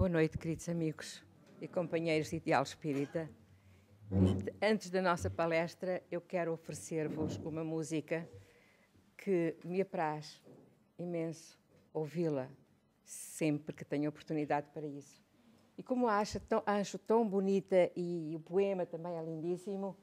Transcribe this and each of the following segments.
Boa noite, queridos amigos e companheiros de Ideal Espírita. Antes da nossa palestra, eu quero oferecer-vos uma música que me apraz imenso ouvi-la sempre que tenho oportunidade para isso. E como acho tão bonita e o poema também é lindíssimo,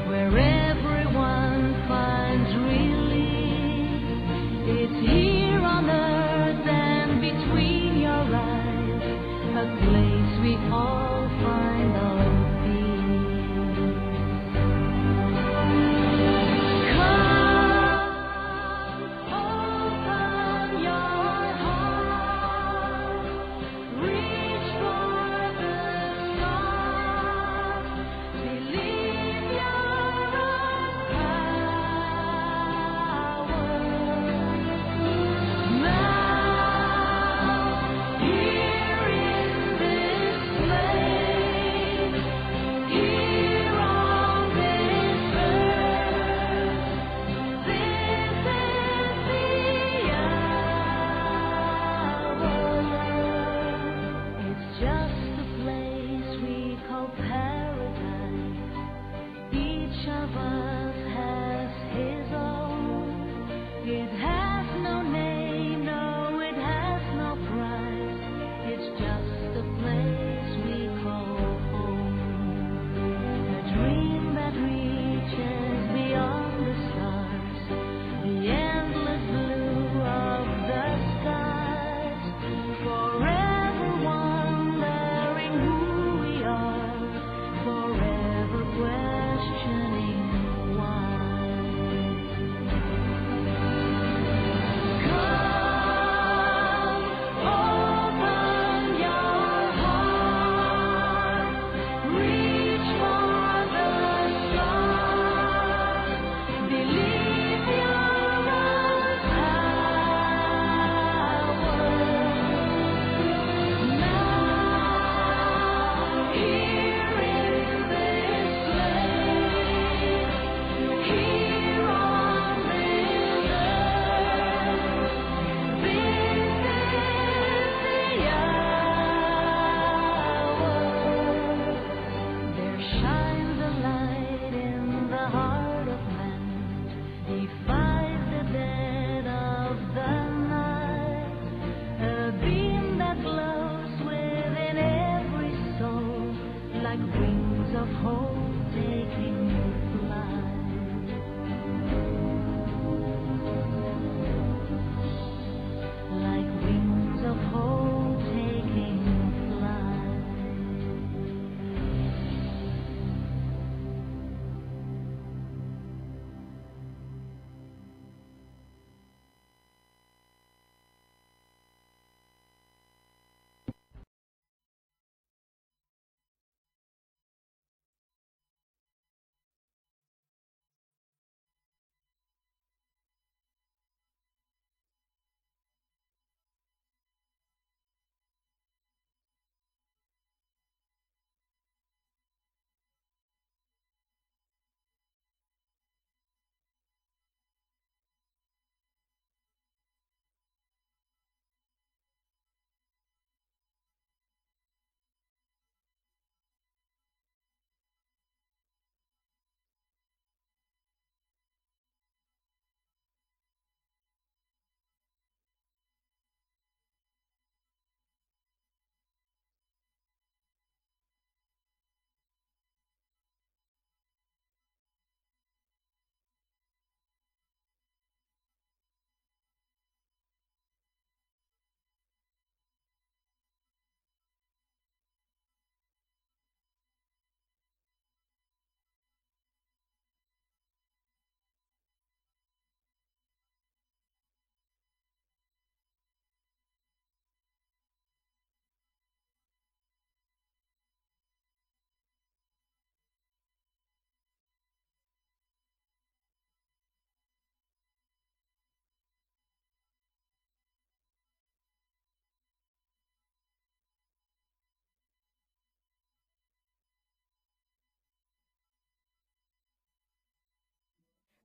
where everyone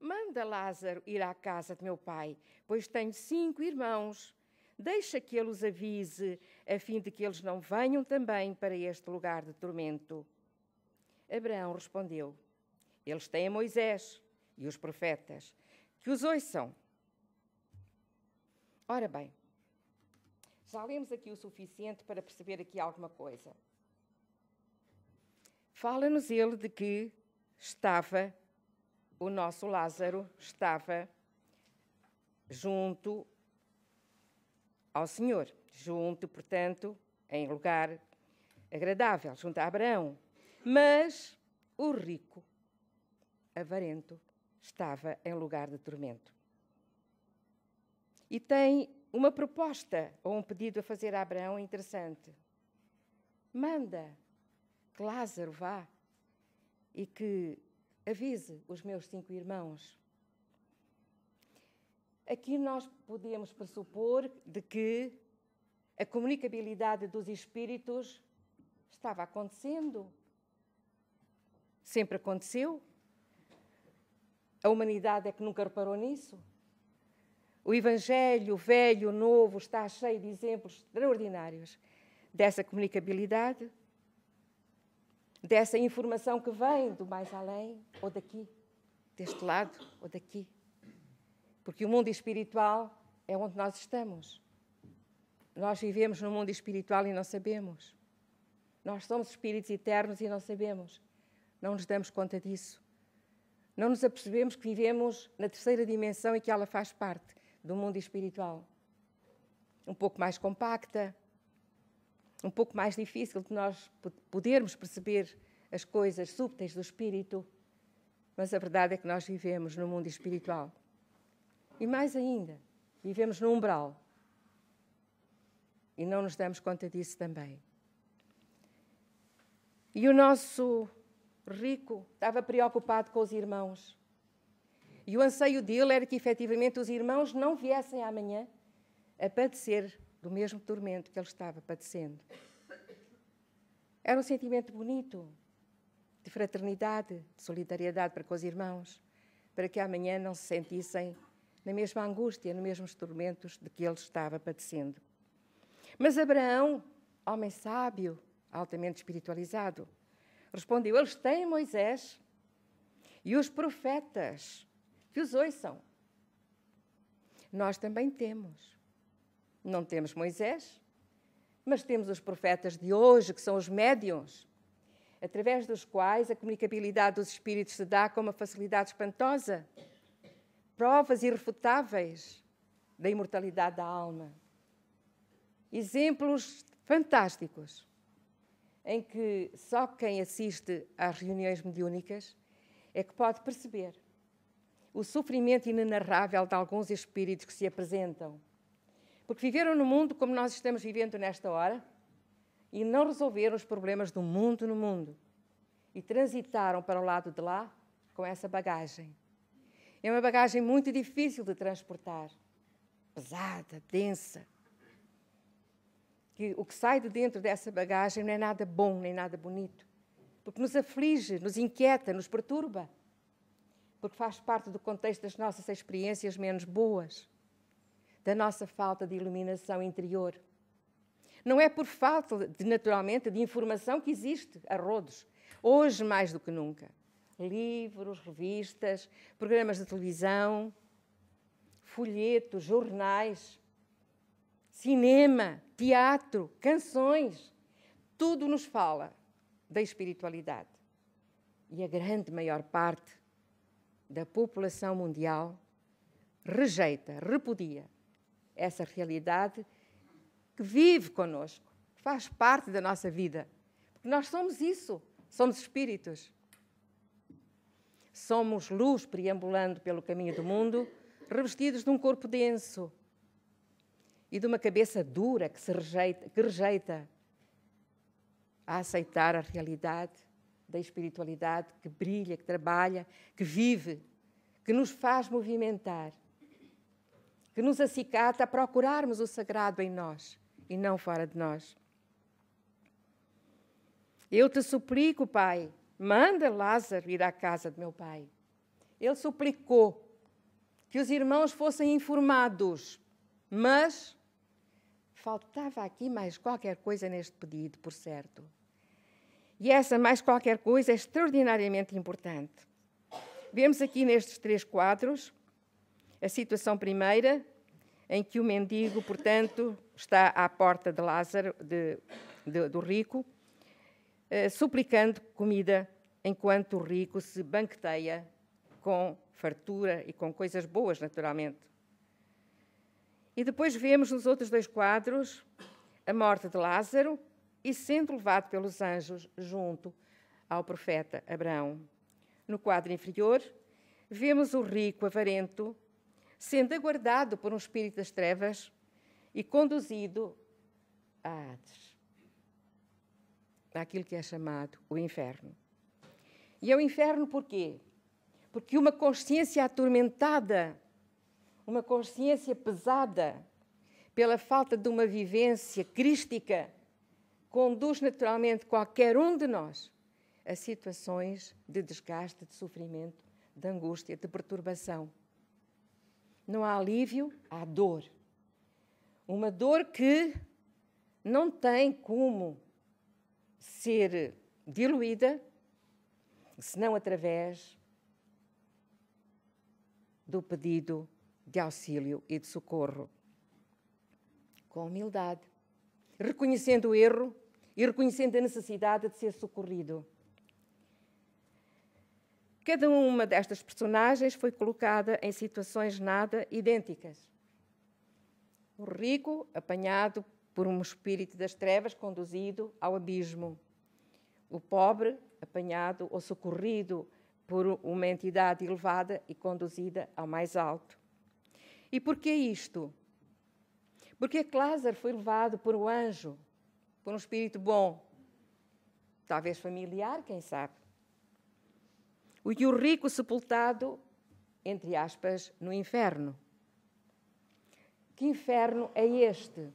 Manda Lázaro ir à casa de meu pai, pois tenho 5 irmãos. Deixa que ele os avise, a fim de que eles não venham também para este lugar de tormento. Abraão respondeu: eles têm Moisés e os profetas, que os ouçam. Ora bem, já lemos aqui o suficiente para perceber aqui alguma coisa. Fala-nos ele de que o nosso Lázaro estava junto ao Senhor, junto, portanto, em lugar agradável, junto a Abraão. Mas o rico, avarento, estava em lugar de tormento. E tem uma proposta ou um pedido a fazer a Abraão interessante. Manda que Lázaro vá e que avise os meus 5 irmãos. Aqui nós podemos pressupor de que a comunicabilidade dos espíritos estava acontecendo. Sempre aconteceu. A humanidade é que nunca reparou nisso. O Evangelho, velho, novo, está cheio de exemplos extraordinários dessa comunicabilidade, dessa informação que vem do mais além, ou daqui, deste lado, ou daqui. Porque o mundo espiritual é onde nós estamos. Nós vivemos no mundo espiritual e não sabemos. Nós somos espíritos eternos e não sabemos. Não nos damos conta disso. Não nos apercebemos que vivemos na terceira dimensão e que ela faz parte do mundo espiritual. Um pouco mais compacta, um pouco mais difícil de nós podermos perceber as coisas súteis do espírito, mas a verdade é que nós vivemos no mundo espiritual. E mais ainda, vivemos no umbral. E não nos damos conta disso também. E o nosso rico estava preocupado com os irmãos. E o anseio dele era que, efetivamente, os irmãos não viessem amanhã a padecer do mesmo tormento que ele estava padecendo. Era um sentimento bonito, de fraternidade, de solidariedade para com os irmãos, para que amanhã não se sentissem na mesma angústia, nos mesmos tormentos de que ele estava padecendo. Mas Abraão, homem sábio, altamente espiritualizado, respondeu: eles têm Moisés e os profetas, que os ouçam. Nós também temos. Não temos Moisés, mas temos os profetas de hoje, que são os médiuns, através dos quais a comunicabilidade dos espíritos se dá com uma facilidade espantosa. Provas irrefutáveis da imortalidade da alma. Exemplos fantásticos, em que só quem assiste às reuniões mediúnicas é que pode perceber o sofrimento inenarrável de alguns espíritos que se apresentam. Porque viveram no mundo como nós estamos vivendo nesta hora e não resolveram os problemas do mundo no mundo. E transitaram para o lado de lá com essa bagagem. É uma bagagem muito difícil de transportar, pesada, densa. Que o que sai de dentro dessa bagagem não é nada bom, nem nada bonito, porque nos aflige, nos inquieta, nos perturba, porque faz parte do contexto das nossas experiências menos boas, da nossa falta de iluminação interior. Não é por falta, naturalmente, de informação que existe a rodos, hoje mais do que nunca. Livros, revistas, programas de televisão, folhetos, jornais, cinema, teatro, canções, tudo nos fala da espiritualidade. E a grande maior parte da população mundial rejeita, repudia essa realidade que vive connosco, que faz parte da nossa vida. Porque nós somos isso, somos espíritos. Somos luz perambulando pelo caminho do mundo, revestidos de um corpo denso e de uma cabeça dura que rejeita a aceitar a realidade da espiritualidade que brilha, que trabalha, que vive, que nos faz movimentar, que nos acicata a procurarmos o sagrado em nós e não fora de nós. Eu te suplico, Pai, manda Lázaro ir à casa de meu pai Ele suplicou que os irmãos fossem informados, mas faltava aqui mais qualquer coisa neste pedido, por certo. E essa mais qualquer coisa é extraordinariamente importante. Vemos aqui nestes 3 quadros a situação primeira, em que o mendigo, portanto, está à porta de Lázaro, do rico, suplicando comida, enquanto o rico se banqueteia com fartura e com coisas boas, naturalmente. E depois vemos nos outros 2 quadros a morte de Lázaro e sendo levado pelos anjos junto ao profeta Abraão. No quadro inferior, vemos o rico avarento sendo aguardado por um espírito das trevas e conduzido a Hades, àquilo que é chamado o inferno. E é o inferno porquê? Porque uma consciência atormentada, uma consciência pesada, pela falta de uma vivência crística, conduz naturalmente qualquer um de nós a situações de desgaste, de sofrimento, de angústia, de perturbação. Não há alívio, há dor. Uma dor que não tem como ser diluída, senão através do pedido de auxílio e de socorro. Com humildade, reconhecendo o erro e reconhecendo a necessidade de ser socorrido. Cada uma destas personagens foi colocada em situações nada idênticas. O rico, apanhado por um espírito das trevas, conduzido ao abismo. O pobre, apanhado ou socorrido por uma entidade elevada e conduzida ao mais alto. E porquê isto? Porque Lázaro foi levado por um anjo, por um espírito bom, talvez familiar, quem sabe. E o rico sepultado, entre aspas, no inferno. Que inferno é este?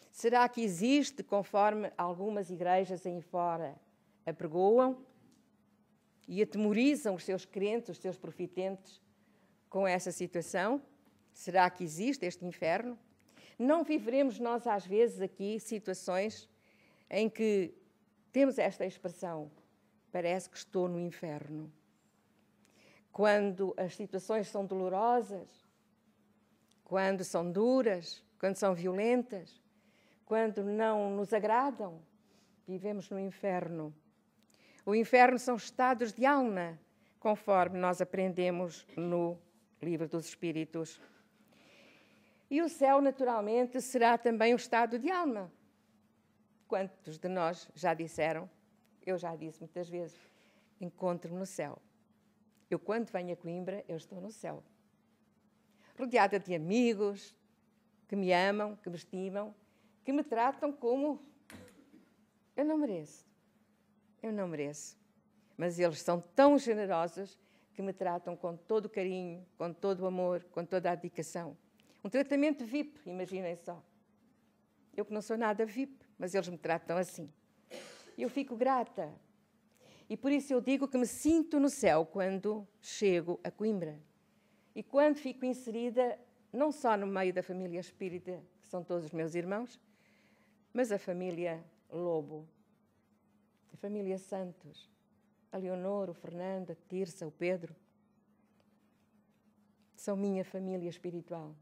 Será que existe, conforme algumas igrejas aí fora apregoam e atemorizam os seus crentes, os seus profitentes, com essa situação? Será que existe este inferno? Não viveremos nós, às vezes, aqui situações em que temos esta expressão: parece que estou no inferno. Quando as situações são dolorosas, quando são duras, quando são violentas, quando não nos agradam, vivemos no inferno. O inferno são estados de alma, conforme nós aprendemos no Livro dos Espíritos. E o céu, naturalmente, será também um estado de alma. Quantos de nós já disseram? Eu já disse muitas vezes, encontro-me no céu. Eu, quando venho a Coimbra, eu estou no céu. Rodeada de amigos que me amam, que me estimam, que me tratam como eu não mereço. Eu não mereço. Mas eles são tão generosos que me tratam com todo o carinho, com todo o amor, com toda a dedicação. Um tratamento VIP, imaginem só. Eu que não sou nada VIP, mas eles me tratam assim. Eu fico grata. E por isso eu digo que me sinto no céu quando chego a Coimbra. E quando fico inserida, não só no meio da família espírita, que são todos os meus irmãos, mas a família Lobo, a família Santos, a Leonor, o Fernando, a Tirsa, o Pedro. São minha família espiritual.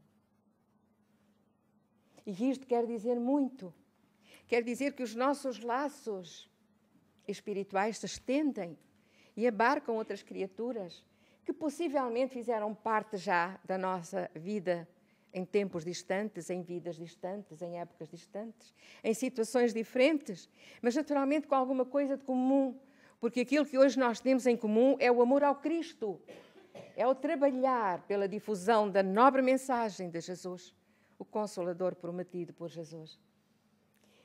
E isto quer dizer muito. Quer dizer que os nossos laços espirituais se estendem e abarcam outras criaturas que possivelmente fizeram parte já da nossa vida em tempos distantes, em vidas distantes, em épocas distantes, em situações diferentes, mas naturalmente com alguma coisa de comum, porque aquilo que hoje nós temos em comum é o amor ao Cristo, é o trabalhar pela difusão da nobre mensagem de Jesus, o Consolador prometido por Jesus.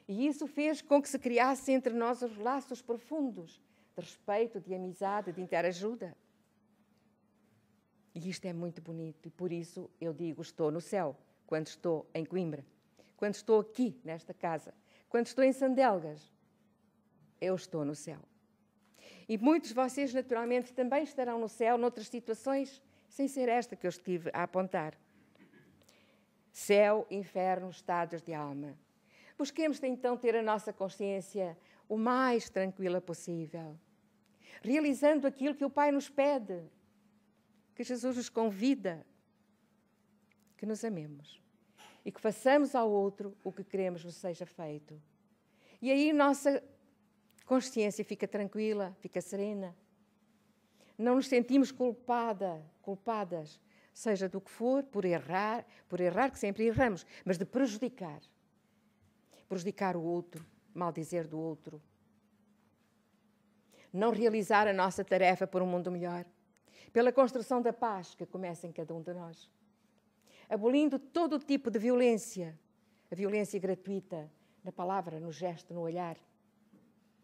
E isso fez com que se criasse entre nós os laços profundos de respeito, de amizade, de interajuda. E isto é muito bonito e por isso eu digo, estou no céu, quando estou em Coimbra, quando estou aqui nesta casa, quando estou em Sandelgas, eu estou no céu. E muitos de vocês, naturalmente, também estarão no céu, noutras situações, sem ser esta que eu estive a apontar. Céu, inferno, estados de alma. Busquemos, então, ter a nossa consciência o mais tranquila possível, realizando aquilo que o Pai nos pede, que Jesus nos convida, que nos amemos e que façamos ao outro o que queremos nos seja feito. E aí nossa consciência fica tranquila, fica serena. Não nos sentimos culpadas, seja do que for, por errar, que sempre erramos, mas de prejudicar o outro, maldizer do outro. Não realizar a nossa tarefa por um mundo melhor, pela construção da paz que começa em cada um de nós. Abolindo todo o tipo de violência, a violência gratuita, na palavra, no gesto, no olhar,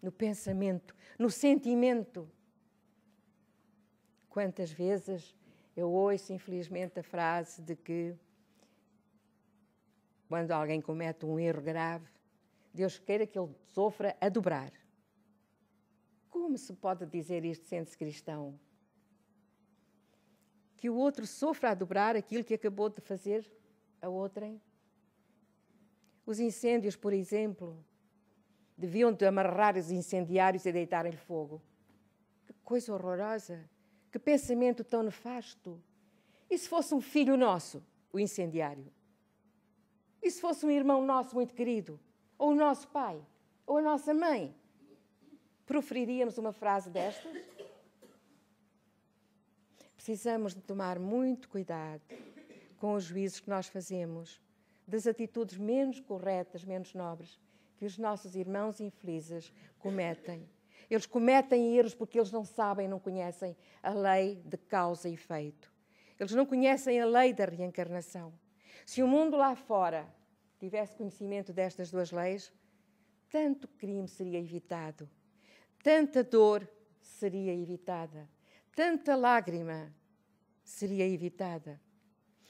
no pensamento, no sentimento. Quantas vezes eu ouço, infelizmente, a frase de que quando alguém comete um erro grave, Deus queira que ele sofra a dobrar. Como se pode dizer isto sendo-se cristão? Que o outro sofra a dobrar aquilo que acabou de fazer a outrem? Os incêndios, por exemplo, deviam de amarrar os incendiários e deitarem-lhe fogo. Que coisa horrorosa! Que pensamento tão nefasto! E se fosse um filho nosso, o incendiário? E se fosse um irmão nosso muito querido? Ou o nosso pai? Ou a nossa mãe? Proferiríamos uma frase destas? Precisamos de tomar muito cuidado com os juízos que nós fazemos, das atitudes menos corretas, menos nobres, que os nossos irmãos infelizes cometem. Eles cometem erros porque eles não sabem, não conhecem a lei de causa e efeito. Eles não conhecem a lei da reencarnação. Se o mundo lá fora tivesse conhecimento destas duas leis, tanto crime seria evitado, tanta dor seria evitada, tanta lágrima seria evitada.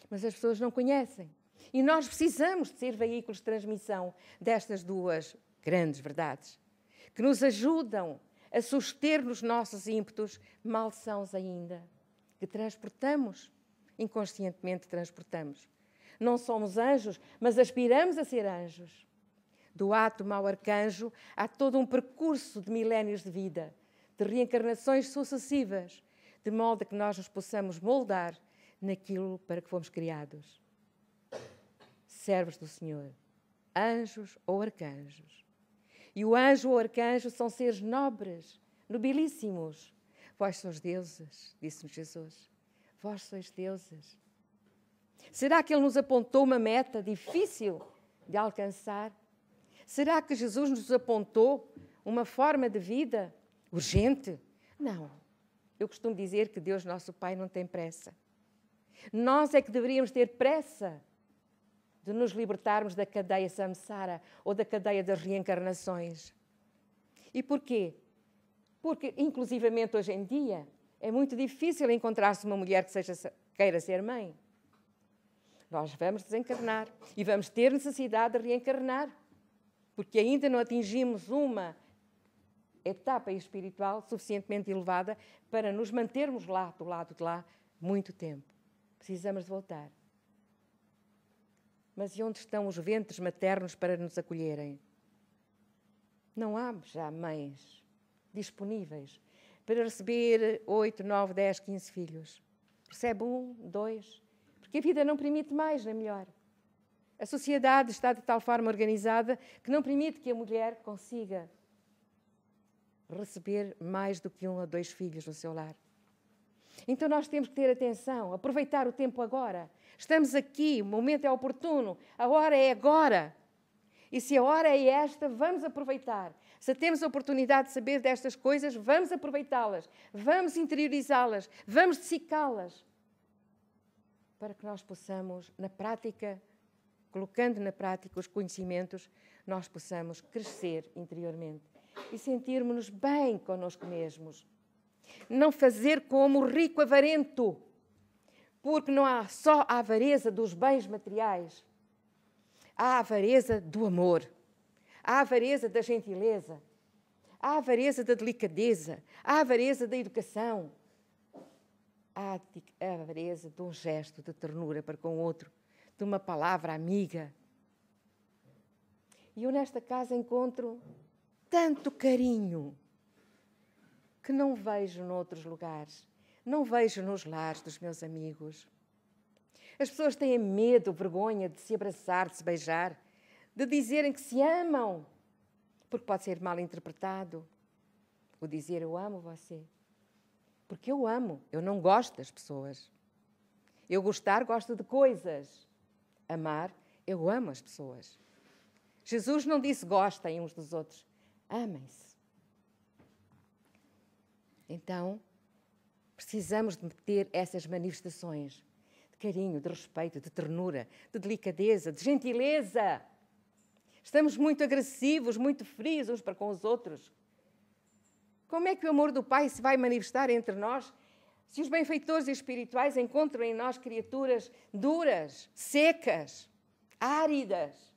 Mas as pessoas não conhecem. E nós precisamos de ser veículos de transmissão destas duas grandes verdades, que nos ajudam a suster nos nossos ímpetos malsãos ainda, que transportamos, inconscientemente transportamos. Não somos anjos, mas aspiramos a ser anjos. Do átomo ao arcanjo há todo um percurso de milénios de vida, de reencarnações sucessivas, de modo a que nós nos possamos moldar naquilo para que fomos criados. Servos do Senhor, anjos ou arcanjos. E o anjo ou arcanjo são seres nobres, nobilíssimos. Vós sois deuses, disse-nos Jesus. Vós sois deuses. Será que Ele nos apontou uma meta difícil de alcançar? Será que Jesus nos apontou uma forma de vida urgente? Não. Eu costumo dizer que Deus, nosso Pai, não tem pressa. Nós é que deveríamos ter pressa de nos libertarmos da cadeia samsara ou da cadeia das reencarnações. E porquê? Porque, inclusivamente hoje em dia, é muito difícil encontrar-se uma mulher que queira ser mãe. Nós vamos desencarnar e vamos ter necessidade de reencarnar, porque ainda não atingimos uma etapa espiritual suficientemente elevada para nos mantermos lá, do lado de lá, muito tempo. Precisamos de voltar. Mas e onde estão os ventres maternos para nos acolherem? Não há já mães disponíveis para receber 8, 9, 10, 15 filhos. Recebe 1, 2, porque a vida não permite mais, nem melhor. A sociedade está de tal forma organizada que não permite que a mulher consiga receber mais do que 1 ou 2 filhos no seu lar. Então nós temos que ter atenção, aproveitar o tempo agora. Estamos aqui, o momento é oportuno, a hora é agora. E se a hora é esta, vamos aproveitar. Se temos a oportunidade de saber destas coisas, vamos aproveitá-las, vamos interiorizá-las, vamos dissecá-las, para que nós possamos, na prática, colocando na prática os conhecimentos, nós possamos crescer interiormente e sentirmos-nos bem connosco mesmos. Não fazer como o rico avarento, porque não há só a avareza dos bens materiais, há a avareza do amor, há a avareza da gentileza, há Há avareza da delicadeza, há avareza da educação, há a avareza de um gesto de ternura para com o outro, de uma palavra amiga. E eu nesta casa encontro tanto carinho que não vejo noutros lugares, não vejo nos lares dos meus amigos. As pessoas têm medo, vergonha de se abraçar, de se beijar, de dizerem que se amam, porque pode ser mal interpretado o dizer eu amo você. Porque eu amo, eu não gosto das pessoas. Eu gostar, gosto de coisas. Amar, eu amo as pessoas. Jesus não disse gostem uns dos outros, amem-se. Então, precisamos de ter essas manifestações de carinho, de respeito, de ternura, de delicadeza, de gentileza. Estamos muito agressivos, muito frios uns para com os outros. Como é que o amor do Pai se vai manifestar entre nós se os benfeitores espirituais encontram em nós criaturas duras, secas, áridas,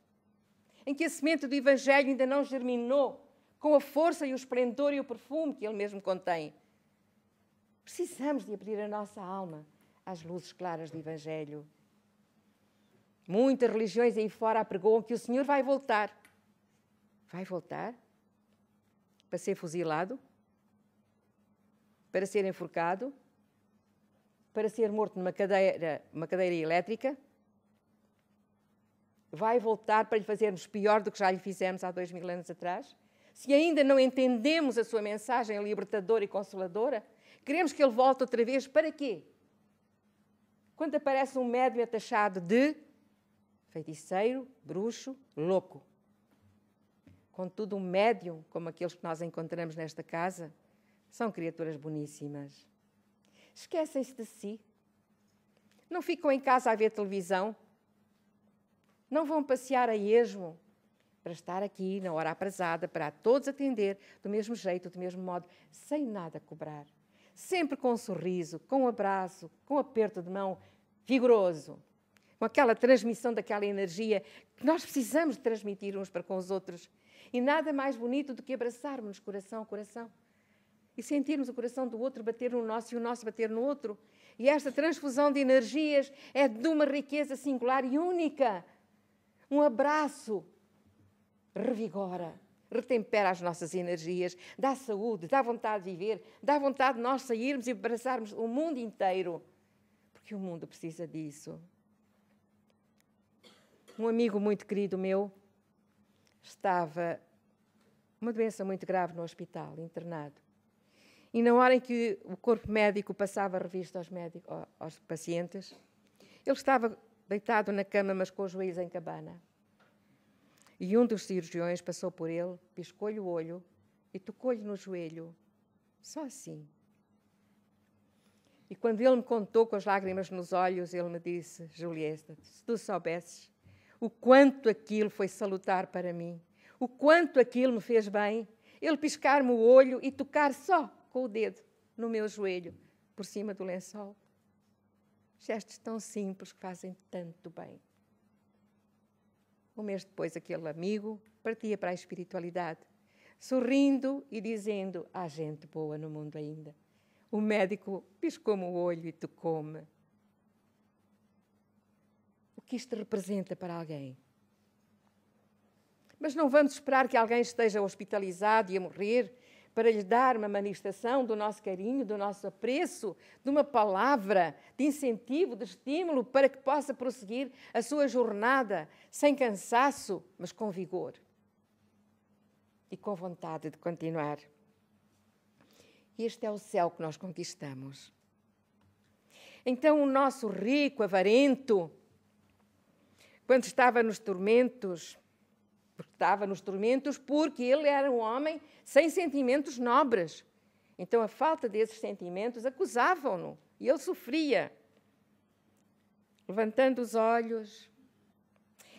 em que a semente do Evangelho ainda não germinou com a força e o esplendor e o perfume que ele mesmo contém? Precisamos de abrir a nossa alma às luzes claras do Evangelho. Muitas religiões aí fora apregoam que o Senhor vai voltar. Vai voltar? Para ser fuzilado? Para ser enforcado? Para ser morto numa cadeira elétrica? Vai voltar para lhe fazermos pior do que já lhe fizemos há 2000 anos atrás? Se ainda não entendemos a sua mensagem libertadora e consoladora, queremos que ele volte outra vez para quê? Quando aparece um médium é taxado de feiticeiro, bruxo, louco. Contudo, um médium, como aqueles que nós encontramos nesta casa, são criaturas boníssimas. Esquecem-se de si. Não ficam em casa a ver televisão. Não vão passear a esmo para estar aqui na hora aprazada, para a todos atender do mesmo jeito, do mesmo modo, sem nada cobrar. Sempre com um sorriso, com um abraço, com um aperto de mão vigoroso, com aquela transmissão daquela energia que nós precisamos de transmitir uns para com os outros. E nada mais bonito do que abraçarmos coração a coração e sentirmos o coração do outro bater no nosso e o nosso bater no outro. E esta transfusão de energias é de uma riqueza singular e única. Um abraço revigora, retempera as nossas energias, dá saúde, dá vontade de viver, dá vontade de nós sairmos e abraçarmos o mundo inteiro, porque o mundo precisa disso. Um amigo muito querido meu estava uma doença muito grave no hospital, internado. E na hora em que o corpo médico passava a revista aos pacientes, ele estava deitado na cama, mas com os joelhos em cabana. E um dos cirurgiões passou por ele, piscou-lhe o olho e tocou-lhe no joelho, só assim. E quando ele me contou com as lágrimas nos olhos, ele me disse, Julieta, se tu soubesses o quanto aquilo foi salutar para mim, o quanto aquilo me fez bem, ele piscar-me o olho e tocar só com o dedo no meu joelho, por cima do lençol. Gestos tão simples que fazem tanto bem. Um mês depois, aquele amigo partia para a espiritualidade, sorrindo e dizendo, há gente boa no mundo ainda. O médico piscou-me o olho e tocou-me. O que isto representa para alguém? Mas não vamos esperar que alguém esteja hospitalizado e a morrer para lhe dar uma manifestação do nosso carinho, do nosso apreço, de uma palavra de incentivo, de estímulo, para que possa prosseguir a sua jornada sem cansaço, mas com vigor e com vontade de continuar. Este é o céu que nós conquistamos. Então o nosso rico, avarento, quando estava nos tormentos, porque ele era um homem sem sentimentos nobres. Então, a falta desses sentimentos acusavam-no e ele sofria. Levantando os olhos.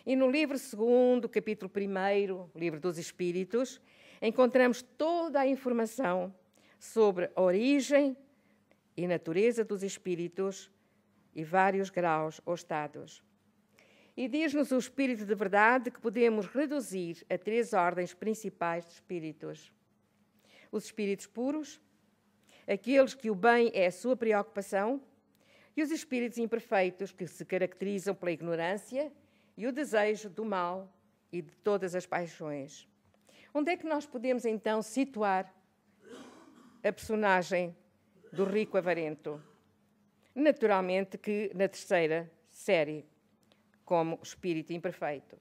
E no livro 2, capítulo 1, livro dos Espíritos, encontramos toda a informação sobre a origem e natureza dos espíritos e vários graus ou estados. E diz-nos o Espírito de Verdade que podemos reduzir a 3 ordens principais de espíritos. os espíritos puros, aqueles que o bem é a sua preocupação, e os espíritos imperfeitos, que se caracterizam pela ignorância e o desejo do mal e de todas as paixões. Onde é que nós podemos, então, situar a personagem do rico avarento? Naturalmente que na terceira série, como espírito imperfeito.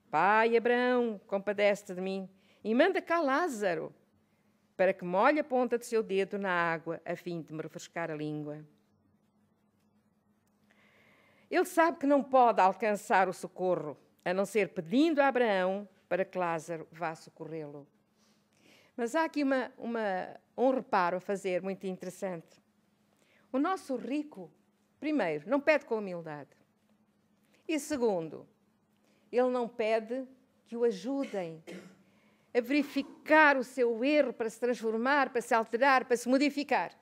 Pai Abraão, compadece-te de mim e manda cá Lázaro, para que molhe a ponta do seu dedo na água, a fim de me refrescar a língua. Ele sabe que não pode alcançar o socorro, a não ser pedindo a Abraão para que Lázaro vá socorrê-lo. Mas há aqui um reparo a fazer muito interessante. O nosso rico, primeiro, não pede com humildade. E segundo, ele não pede que o ajudem a verificar o seu erro para se transformar, para se alterar, para se modificar.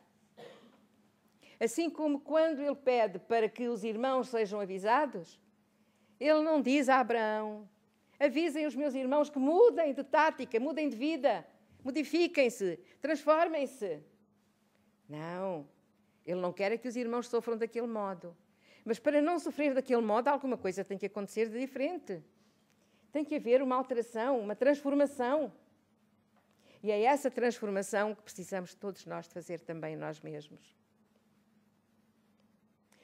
Assim como quando ele pede para que os irmãos sejam avisados, ele não diz a Abraão: avisem os meus irmãos que mudem de tática, mudem de vida, modifiquem-se, transformem-se. Não, ele não quer que os irmãos sofram daquele modo. Mas para não sofrer daquele modo, alguma coisa tem que acontecer de diferente. Tem que haver uma alteração, uma transformação. E é essa transformação que precisamos todos nós de fazer também nós mesmos.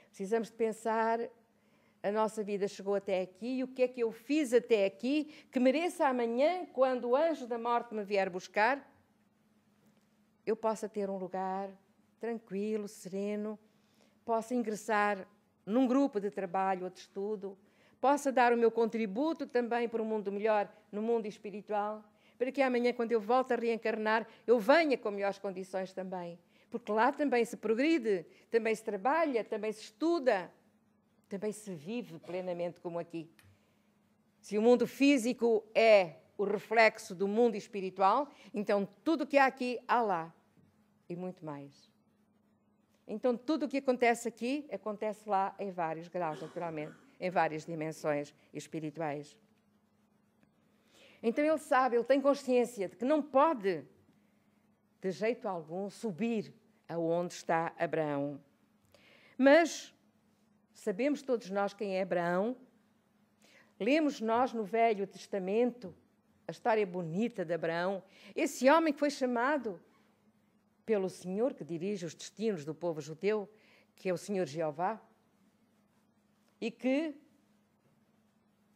Precisamos de pensar, a nossa vida chegou até aqui, e o que é que eu fiz até aqui que mereça amanhã, quando o anjo da morte me vier buscar, eu possa ter um lugar tranquilo, sereno, possa ingressar num grupo de trabalho ou de estudo, possa dar o meu contributo também para um mundo melhor, no mundo espiritual, para que amanhã, quando eu volte a reencarnar, eu venha com melhores condições também. Porque lá também se progride, também se trabalha, também se estuda, também se vive plenamente como aqui. Se o mundo físico é o reflexo do mundo espiritual, então tudo o que há aqui, há lá. E muito mais. Então tudo o que acontece aqui, acontece lá em vários graus, naturalmente, em várias dimensões espirituais. Então ele sabe, ele tem consciência de que não pode, de jeito algum, subir aonde está Abraão. Mas sabemos todos nós quem é Abraão. Lemos nós no Velho Testamento a história bonita de Abraão, esse homem que foi chamado pelo Senhor, que dirige os destinos do povo judeu, que é o Senhor Jeová, e que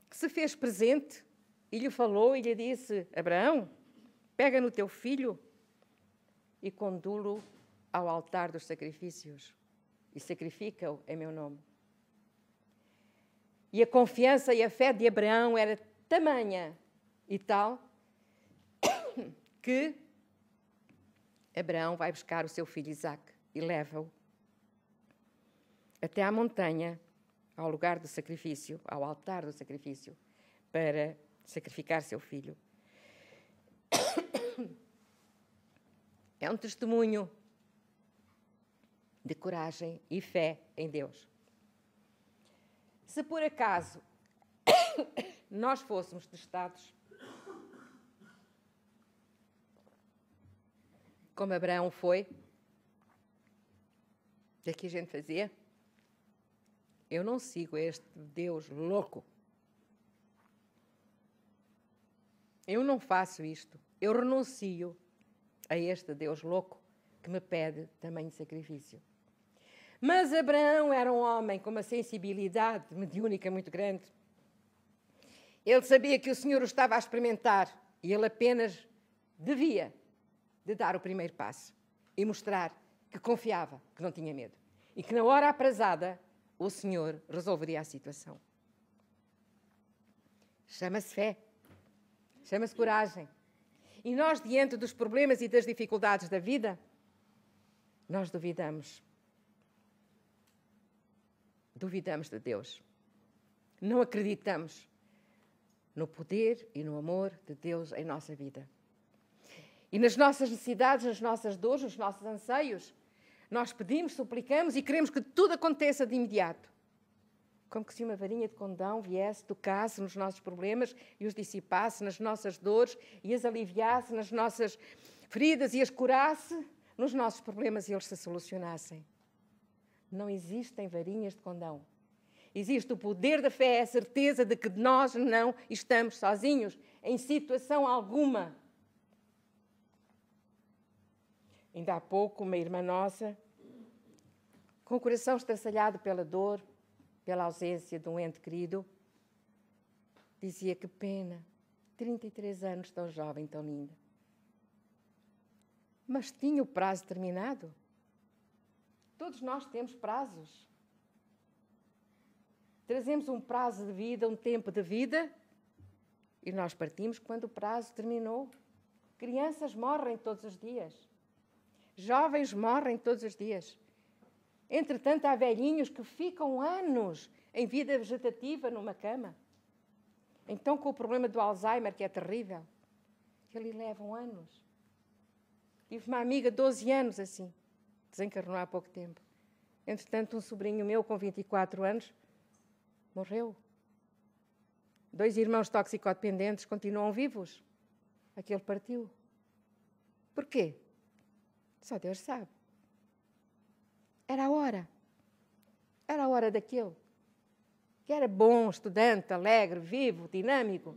se fez presente e lhe falou e lhe disse: Abraão, pega no teu filho e condulo ao altar dos sacrifícios e sacrifica-o em meu nome. E a confiança e a fé de Abraão era tamanha e tal que Abraão vai buscar o seu filho Isaque e leva-o até à montanha, ao lugar do sacrifício, ao altar do sacrifício, para sacrificar seu filho. É um testemunho de coragem e fé em Deus. Se por acaso nós fôssemos testados como Abraão foi, o que a gente fazia? Eu não sigo este Deus louco. Eu não faço isto. Eu renuncio a este Deus louco que me pede tamanho sacrifício. Mas Abraão era um homem com uma sensibilidade mediúnica muito grande. Ele sabia que o Senhor o estava a experimentar e ele apenas devia de dar o primeiro passo e mostrar que confiava, que não tinha medo. E que na hora aprazada o Senhor resolveria a situação. Chama-se fé. Chama-se coragem. E nós, diante dos problemas e das dificuldades da vida, nós duvidamos. Duvidamos de Deus. Não acreditamos no poder e no amor de Deus em nossa vida. E nas nossas necessidades, nas nossas dores, nos nossos anseios, nós pedimos, suplicamos e queremos que tudo aconteça de imediato. Como que se uma varinha de condão viesse, tocasse nos nossos problemas e os dissipasse nas nossas dores e as aliviasse nas nossas feridas e as curasse, nos nossos problemas eles se solucionassem. Não existem varinhas de condão. Existe o poder da fé, a certeza de que nós não estamos sozinhos em situação alguma. Ainda há pouco, uma irmã nossa, com o coração estraçalhado pela dor, pela ausência de um ente querido, dizia que pena, 33 anos, tão jovem, tão linda. Mas tinha o prazo terminado. Todos nós temos prazos. Trazemos um prazo de vida, um tempo de vida, e nós partimos quando o prazo terminou. Crianças morrem todos os dias. Jovens morrem todos os dias. Entretanto, há velhinhos que ficam anos em vida vegetativa numa cama. Então, com o problema do Alzheimer, que é terrível, eles levam anos. Tive uma amiga, 12 anos assim, desencarnou há pouco tempo. Entretanto, um sobrinho meu, com 24 anos, morreu. 2 irmãos toxicodependentes continuam vivos. Aquele partiu. Porquê? Só Deus sabe. Era a hora. Era a hora daquele. Que era bom, estudante, alegre, vivo, dinâmico.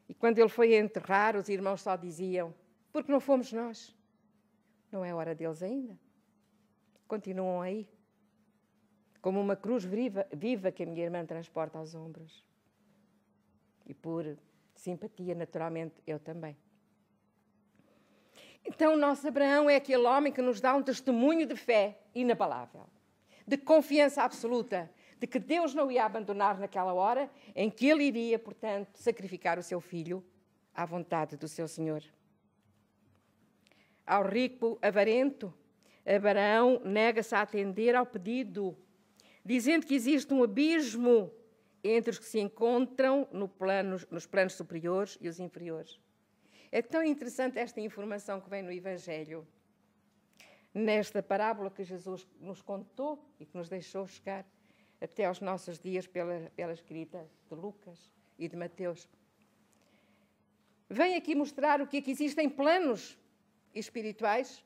E quando ele foi enterrar, os irmãos só diziam: porque não fomos nós. Não é hora deles ainda. Continuam aí. Como uma cruz viva que a minha irmã transporta aos ombros. E por simpatia, naturalmente, eu também. Então, o nosso Abraão é aquele homem que nos dá um testemunho de fé inabalável, de confiança absoluta, de que Deus não ia abandonar naquela hora em que ele iria, portanto, sacrificar o seu filho à vontade do seu Senhor. Ao rico avarento, Abraão nega-se a atender ao pedido, dizendo que existe um abismo entre os que se encontram nos planos superiores e os inferiores. É tão interessante esta informação que vem no Evangelho, nesta parábola que Jesus nos contou e que nos deixou chegar até aos nossos dias pela escrita de Lucas e de Mateus. Vem aqui mostrar o que é que existem planos espirituais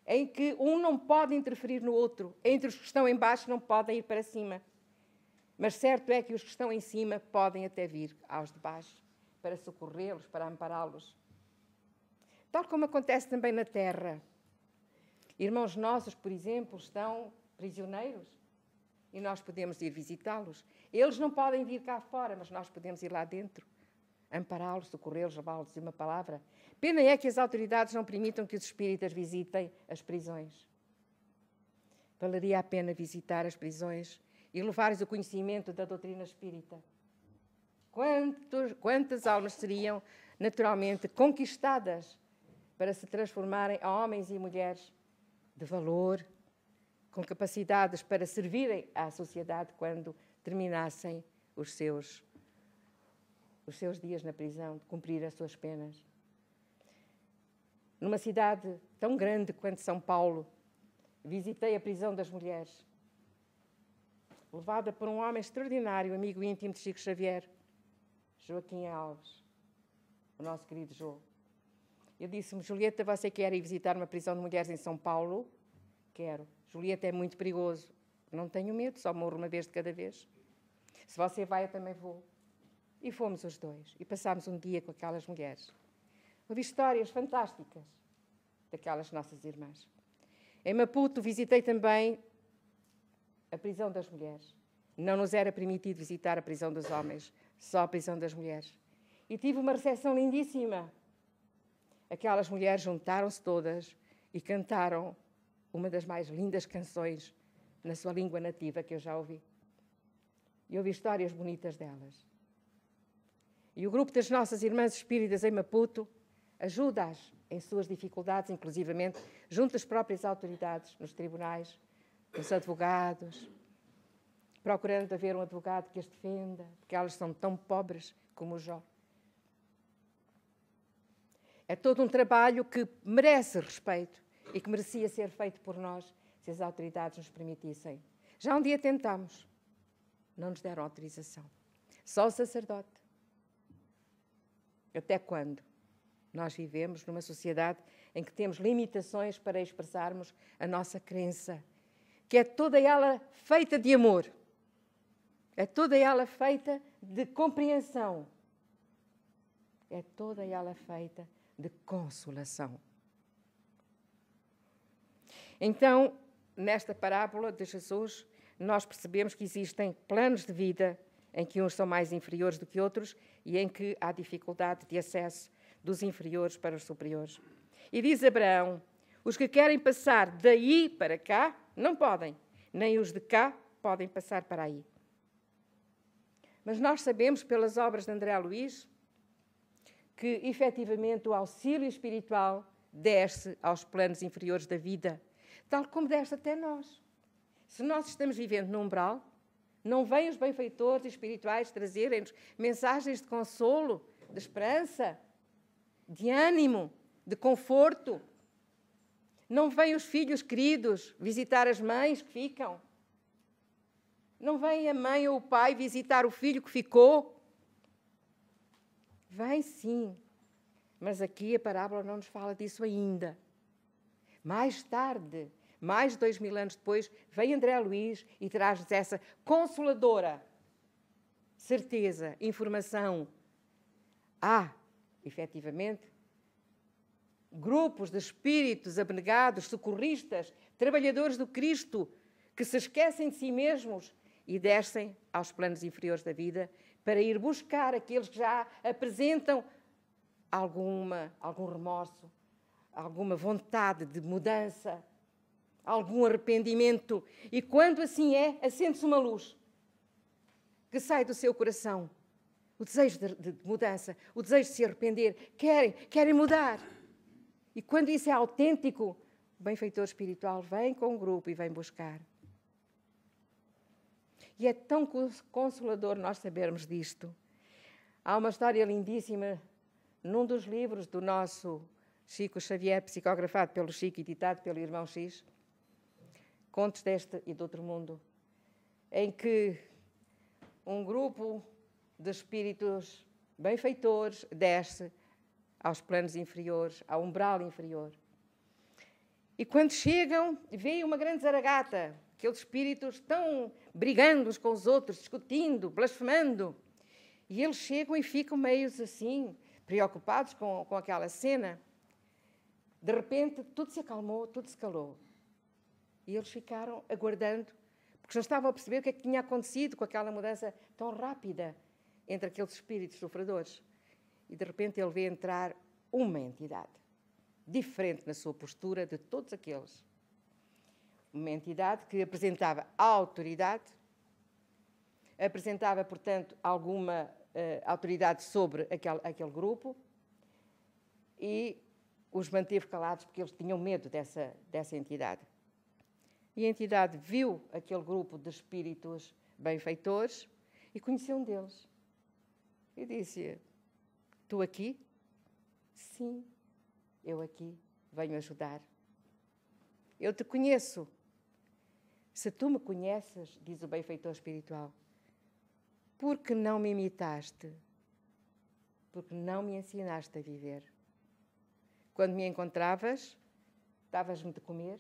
em que um não pode interferir no outro. Entre os que estão em baixo não podem ir para cima. Mas certo é que os que estão em cima podem até vir aos de baixo para socorrê-los, para ampará-los. Tal como acontece também na Terra. Irmãos nossos, por exemplo, estão prisioneiros e nós podemos ir visitá-los. Eles não podem vir cá fora, mas nós podemos ir lá dentro, ampará-los, socorrê-los, levá-los de uma palavra. Pena é que as autoridades não permitam que os espíritas visitem as prisões. Valeria a pena visitar as prisões e levar-lhes o conhecimento da doutrina espírita. Quantas almas seriam naturalmente conquistadas para se transformarem a homens e mulheres de valor, com capacidades para servirem à sociedade quando terminassem os seus dias na prisão, de cumprir as suas penas. Numa cidade tão grande quanto São Paulo, visitei a prisão das mulheres, levada por um homem extraordinário, amigo íntimo de Chico Xavier, Joaquim Alves, o nosso querido Jô. Eu disse-me: Julieta, você quer ir visitar uma prisão de mulheres em São Paulo? Quero. Julieta, é muito perigoso. Não tenho medo, só morro uma vez de cada vez. Se você vai, eu também vou. E fomos os dois. E passámos um dia com aquelas mulheres. Ouvi histórias fantásticas daquelas nossas irmãs. Em Maputo visitei também a prisão das mulheres. Não nos era permitido visitar a prisão dos homens, só a prisão das mulheres. E tive uma recepção lindíssima. Aquelas mulheres juntaram-se todas e cantaram uma das mais lindas canções na sua língua nativa que eu já ouvi. E ouvi histórias bonitas delas. E o grupo das nossas irmãs espíritas em Maputo ajuda-as em suas dificuldades, inclusivamente junto às próprias autoridades, nos tribunais, nos advogados, procurando haver um advogado que as defenda, porque elas são tão pobres como o Jó. É todo um trabalho que merece respeito e que merecia ser feito por nós, se as autoridades nos permitissem. Já um dia tentámos, não nos deram autorização. Só o sacerdote. Até quando? Nós vivemos numa sociedade em que temos limitações para expressarmos a nossa crença, que é toda ela feita de amor, é toda ela feita de compreensão, é toda ela feita de consolação. Então, nesta parábola de Jesus, nós percebemos que existem planos de vida em que uns são mais inferiores do que outros e em que há dificuldade de acesso dos inferiores para os superiores. E diz Abraão, os que querem passar daí para cá não podem, nem os de cá podem passar para aí. Mas nós sabemos, pelas obras de André Luiz, que, efetivamente, o auxílio espiritual desce aos planos inferiores da vida, tal como desce até nós. Se nós estamos vivendo no umbral, não vêm os benfeitores espirituais trazerem-nos mensagens de consolo, de esperança, de ânimo, de conforto. Não vêm os filhos queridos visitar as mães que ficam. Não vem a mãe ou o pai visitar o filho que ficou. Vem sim, mas aqui a parábola não nos fala disso ainda. Mais tarde, mais de 2000 anos depois, vem André Luiz e traz-nos essa consoladora certeza, informação. Há, efetivamente, grupos de espíritos abnegados, socorristas, trabalhadores do Cristo, que se esquecem de si mesmos e descem aos planos inferiores da vida para ir buscar aqueles que já apresentam algum remorso, alguma vontade de mudança, algum arrependimento. E quando assim é, acende-se uma luz que sai do seu coração. O desejo de mudança, o desejo de se arrepender. Querem mudar. E quando isso é autêntico, o benfeitor espiritual vem com um grupo e vem buscar. E é tão consolador nós sabermos disto. Há uma história lindíssima num dos livros do nosso Chico Xavier, psicografado pelo Chico e ditado pelo irmão X, Contos deste e do Outro Mundo, em que um grupo de espíritos benfeitores desce aos planos inferiores, ao umbral inferior. E quando chegam, veem uma grande zaragata, aqueles espíritos estão brigando uns com os outros, discutindo, blasfemando. E eles chegam e ficam meio assim, preocupados com aquela cena. De repente, tudo se acalmou, tudo se calou. E eles ficaram aguardando, porque já estavam a perceber o que é que tinha acontecido com aquela mudança tão rápida entre aqueles espíritos sofredores. E de repente ele vê entrar uma entidade, diferente na sua postura de todos aqueles. Uma entidade que apresentava autoridade, apresentava, portanto, alguma autoridade sobre aquele grupo e os manteve calados porque eles tinham medo dessa entidade. E a entidade viu aquele grupo de espíritos benfeitores e conheceu um deles. E disse: tu aqui? Sim, eu aqui, venho ajudar. Eu te conheço. Se tu me conheces, diz o benfeitor espiritual, por que não me imitaste? Porque não me ensinaste a viver. Quando me encontravas, davas-me de comer,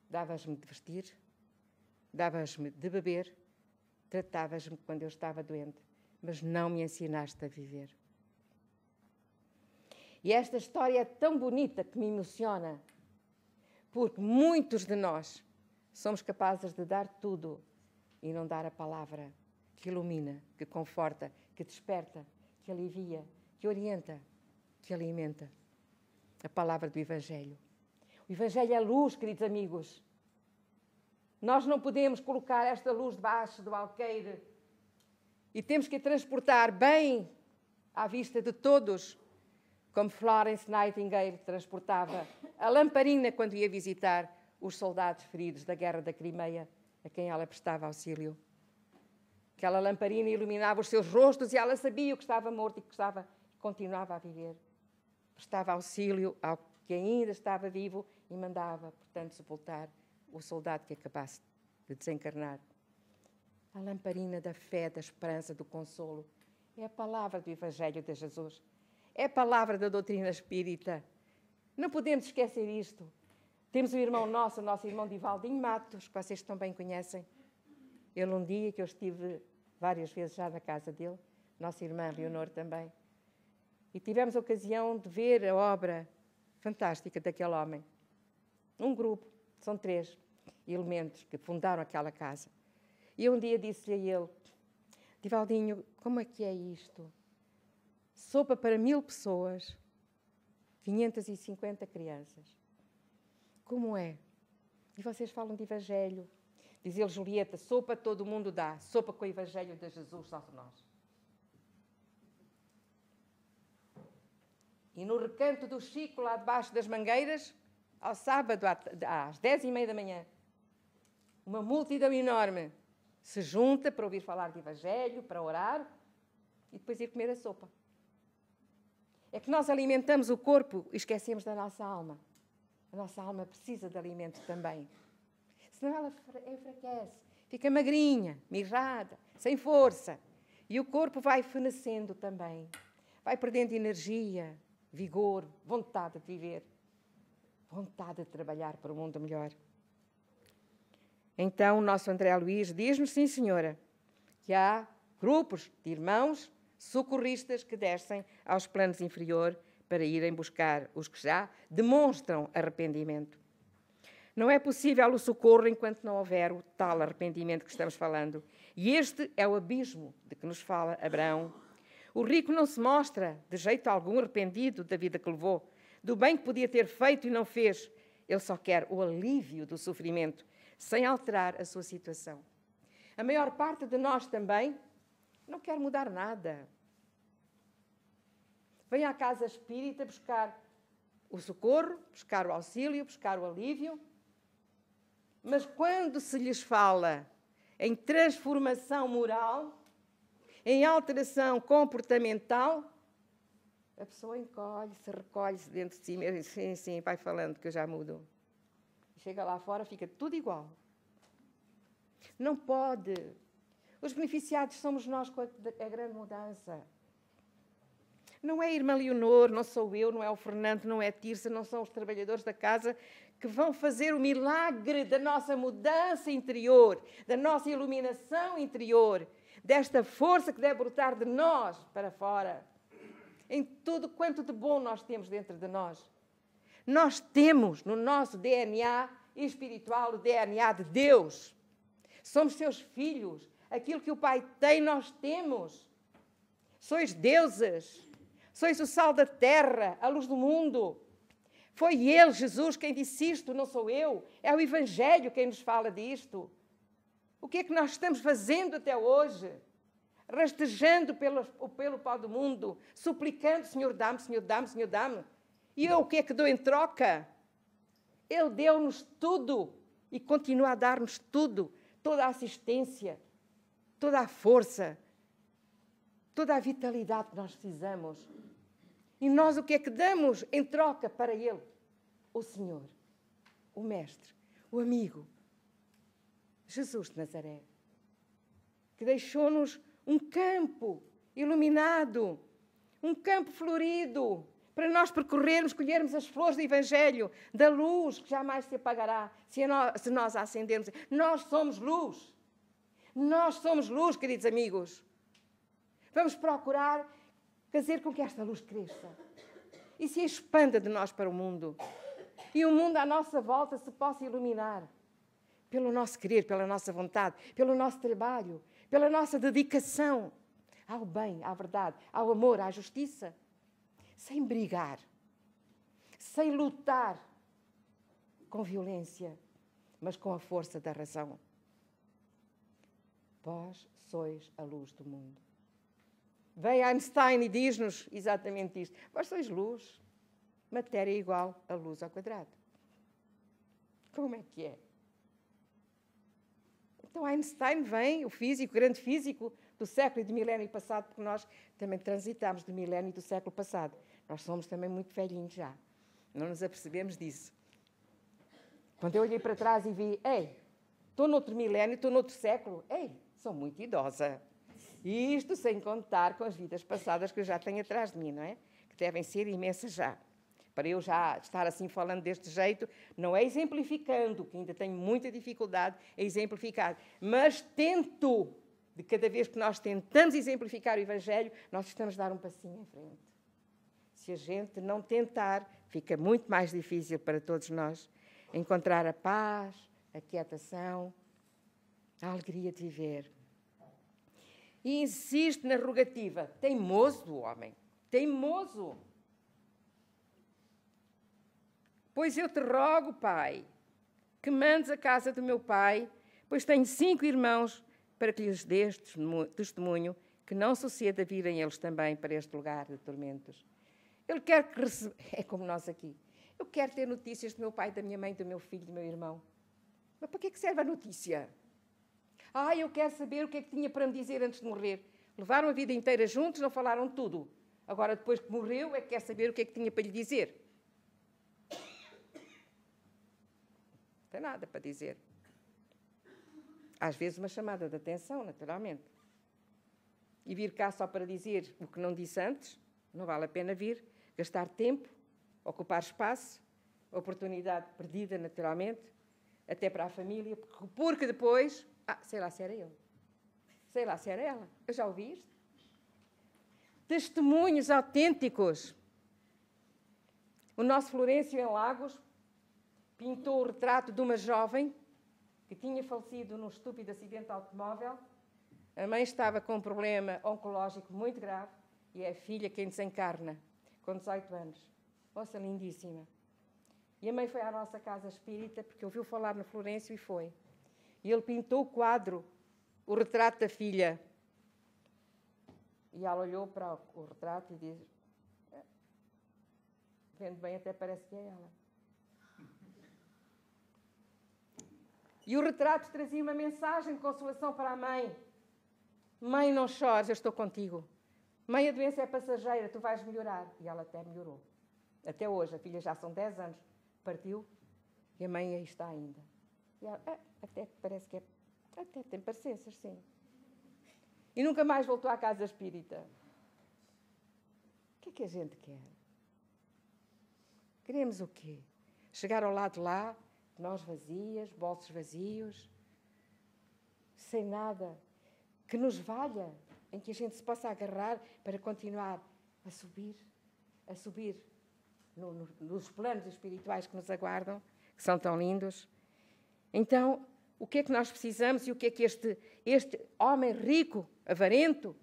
davas-me de vestir, davas-me de beber, tratavas-me quando eu estava doente, mas não me ensinaste a viver. E esta história é tão bonita que me emociona, porque muitos de nós somos capazes de dar tudo e não dar a palavra que ilumina, que conforta, que desperta, que alivia, que orienta, que alimenta. A palavra do Evangelho. O Evangelho é luz, queridos amigos. Nós não podemos colocar esta luz debaixo do alqueire e temos que a transportar bem à vista de todos, como Florence Nightingale transportava a lamparina quando ia visitar os soldados feridos da Guerra da Crimeia, a quem ela prestava auxílio. Aquela lamparina iluminava os seus rostos e ela sabia que estava morto e que continuava a viver. Prestava auxílio ao que ainda estava vivo e mandava, portanto, sepultar o soldado que acabasse de desencarnar. A lamparina da fé, da esperança, do consolo. É a palavra do Evangelho de Jesus. É a palavra da doutrina espírita. Não podemos esquecer isto. Temos um irmão nosso, o nosso irmão Divaldinho Matos, que vocês também conhecem. Ele um dia, que eu estive várias vezes já na casa dele, nossa irmã Leonor também, e tivemos a ocasião de ver a obra fantástica daquele homem. Um grupo, são 3 elementos que fundaram aquela casa. E eu um dia disse-lhe a ele: Divaldinho, como é que é isto? Sopa para 1000 pessoas, 550 crianças. Como é? E vocês falam de Evangelho. Diz ele, Julieta, sopa todo mundo dá. Sopa com o Evangelho de Jesus, só nós. E no recanto do Chico, lá debaixo das mangueiras, ao sábado, às 10h30 da manhã, uma multidão enorme se junta para ouvir falar de Evangelho, para orar e depois ir comer a sopa. É que nós alimentamos o corpo e esquecemos da nossa alma. A nossa alma precisa de alimento também. Senão ela enfraquece, fica magrinha, mirrada, sem força. E o corpo vai fenecendo também. Vai perdendo energia, vigor, vontade de viver, vontade de trabalhar para um mundo melhor. Então, o nosso André Luís diz-nos, sim senhora, que há grupos de irmãos socorristas que descem aos planos inferiores para irem buscar os que já demonstram arrependimento. Não é possível o socorro enquanto não houver o tal arrependimento que estamos falando. E este é o abismo de que nos fala Abraão. O rico não se mostra, de jeito algum, arrependido da vida que levou, do bem que podia ter feito e não fez. Ele só quer o alívio do sofrimento, sem alterar a sua situação. A maior parte de nós também não quer mudar nada. Vem à casa espírita buscar o socorro, buscar o auxílio, buscar o alívio. Mas quando se lhes fala em transformação moral, em alteração comportamental, a pessoa encolhe-se, recolhe-se dentro de si mesmo e diz, sim, sim, vai falando que eu já mudo. Chega lá fora, fica tudo igual. Não pode. Os beneficiados somos nós com a grande mudança. Não é a irmã Leonor, não sou eu, não é o Fernando, não é a Tirsa, não são os trabalhadores da casa que vão fazer o milagre da nossa mudança interior, da nossa iluminação interior, desta força que deve brotar de nós para fora. Em tudo quanto de bom nós temos dentro de nós. Nós temos no nosso DNA espiritual o DNA de Deus. Somos seus filhos. Aquilo que o Pai tem, nós temos. Sois deuses. Sois o sal da terra, a luz do mundo. Foi Ele, Jesus, quem disse isto, não sou eu. É o Evangelho quem nos fala disto. O que é que nós estamos fazendo até hoje? Rastejando pelo pó do mundo, suplicando, Senhor, dá-me, Senhor, dá-me, Senhor, dá-me. E eu o que é que dou em troca? Ele deu-nos tudo e continua a dar-nos tudo, toda a assistência, toda a força, toda a vitalidade que nós precisamos. E nós o que é que damos em troca para Ele? O Senhor, o Mestre, o amigo, Jesus de Nazaré, que deixou-nos um campo iluminado, um campo florido, para nós percorrermos, colhermos as flores do Evangelho, da luz que jamais se apagará, se nós a acendermos. Nós somos luz. Nós somos luz, queridos amigos. Vamos procurar fazer com que esta luz cresça e se expanda de nós para o mundo. E o mundo à nossa volta se possa iluminar pelo nosso querer, pela nossa vontade, pelo nosso trabalho, pela nossa dedicação ao bem, à verdade, ao amor, à justiça, sem brigar, sem lutar com violência, mas com a força da razão. Vós sois a luz do mundo. Vem Einstein e diz-nos exatamente isto. Vós sois luz, matéria igual a luz ao quadrado. Como é que é? Então Einstein vem, o físico, o grande físico do século e do milénio passado, porque nós também transitamos do milénio e do século passado. Nós somos também muito velhinhos já. Não nos apercebemos disso. Quando eu olhei para trás e vi, ei, estou noutro milénio, estou noutro século, ei, sou muito idosa. Isto sem contar com as vidas passadas que eu já tenho atrás de mim, não é? que devem ser imensas já. Para eu já estar assim falando deste jeito, não é exemplificando, que ainda tenho muita dificuldade a exemplificar, mas tento, de cada vez que nós tentamos exemplificar o Evangelho, nós estamos a dar um passinho em frente. Se a gente não tentar, fica muito mais difícil para todos nós encontrar a paz, a quietação, a alegria de viver. E insiste na rogativa, teimoso do homem, teimoso. Pois eu te rogo, pai, que mandes a casa do meu pai, pois tenho 5 irmãos, para que lhes dês testemunho, que não suceda virem eles também para este lugar de tormentos. Ele quer que receba... É como nós aqui. Eu quero ter notícias do meu pai, da minha mãe, do meu filho, do meu irmão. Mas para que serve a notícia? Eu quero saber o que é que tinha para me dizer antes de morrer. Levaram a vida inteira juntos, não falaram tudo. Agora, depois que morreu, é que quer saber o que é que tinha para lhe dizer. Não tem nada para dizer. Às vezes uma chamada de atenção, naturalmente. E vir cá só para dizer o que não disse antes, não vale a pena vir, gastar tempo, ocupar espaço, oportunidade perdida, naturalmente, até para a família, porque depois... sei lá se era ele. Sei lá se era ela. Eu já ouvi isto. Testemunhos autênticos. O nosso Florencio, em Lagos, pintou o retrato de uma jovem que tinha falecido num estúpido acidente de automóvel. A mãe estava com um problema oncológico muito grave e é a filha quem desencarna, com 18 anos. Moça lindíssima. E a mãe foi à nossa casa espírita porque ouviu falar no Florencio e foi. E ele pintou o quadro, o retrato da filha. E ela olhou para o retrato e disse, vendo bem, até parece que é ela. E o retrato trazia uma mensagem de consolação para a mãe. Mãe, não chores, eu estou contigo. Mãe, a doença é passageira, tu vais melhorar. E ela até melhorou. Até hoje, a filha já são 10 anos, partiu e a mãe aí está ainda. E ela, até parece que é... Até tem parecenças, sim. E nunca mais voltou à casa espírita. O que é a gente quer? Queremos o quê? Chegar ao lado de lá, nós vazias, bolsos vazios, sem nada que nos valha, em que a gente se possa agarrar para continuar a subir nos planos espirituais que nos aguardam, que são tão lindos. Então, o que é que nós precisamos e o que é que este homem rico, avarento,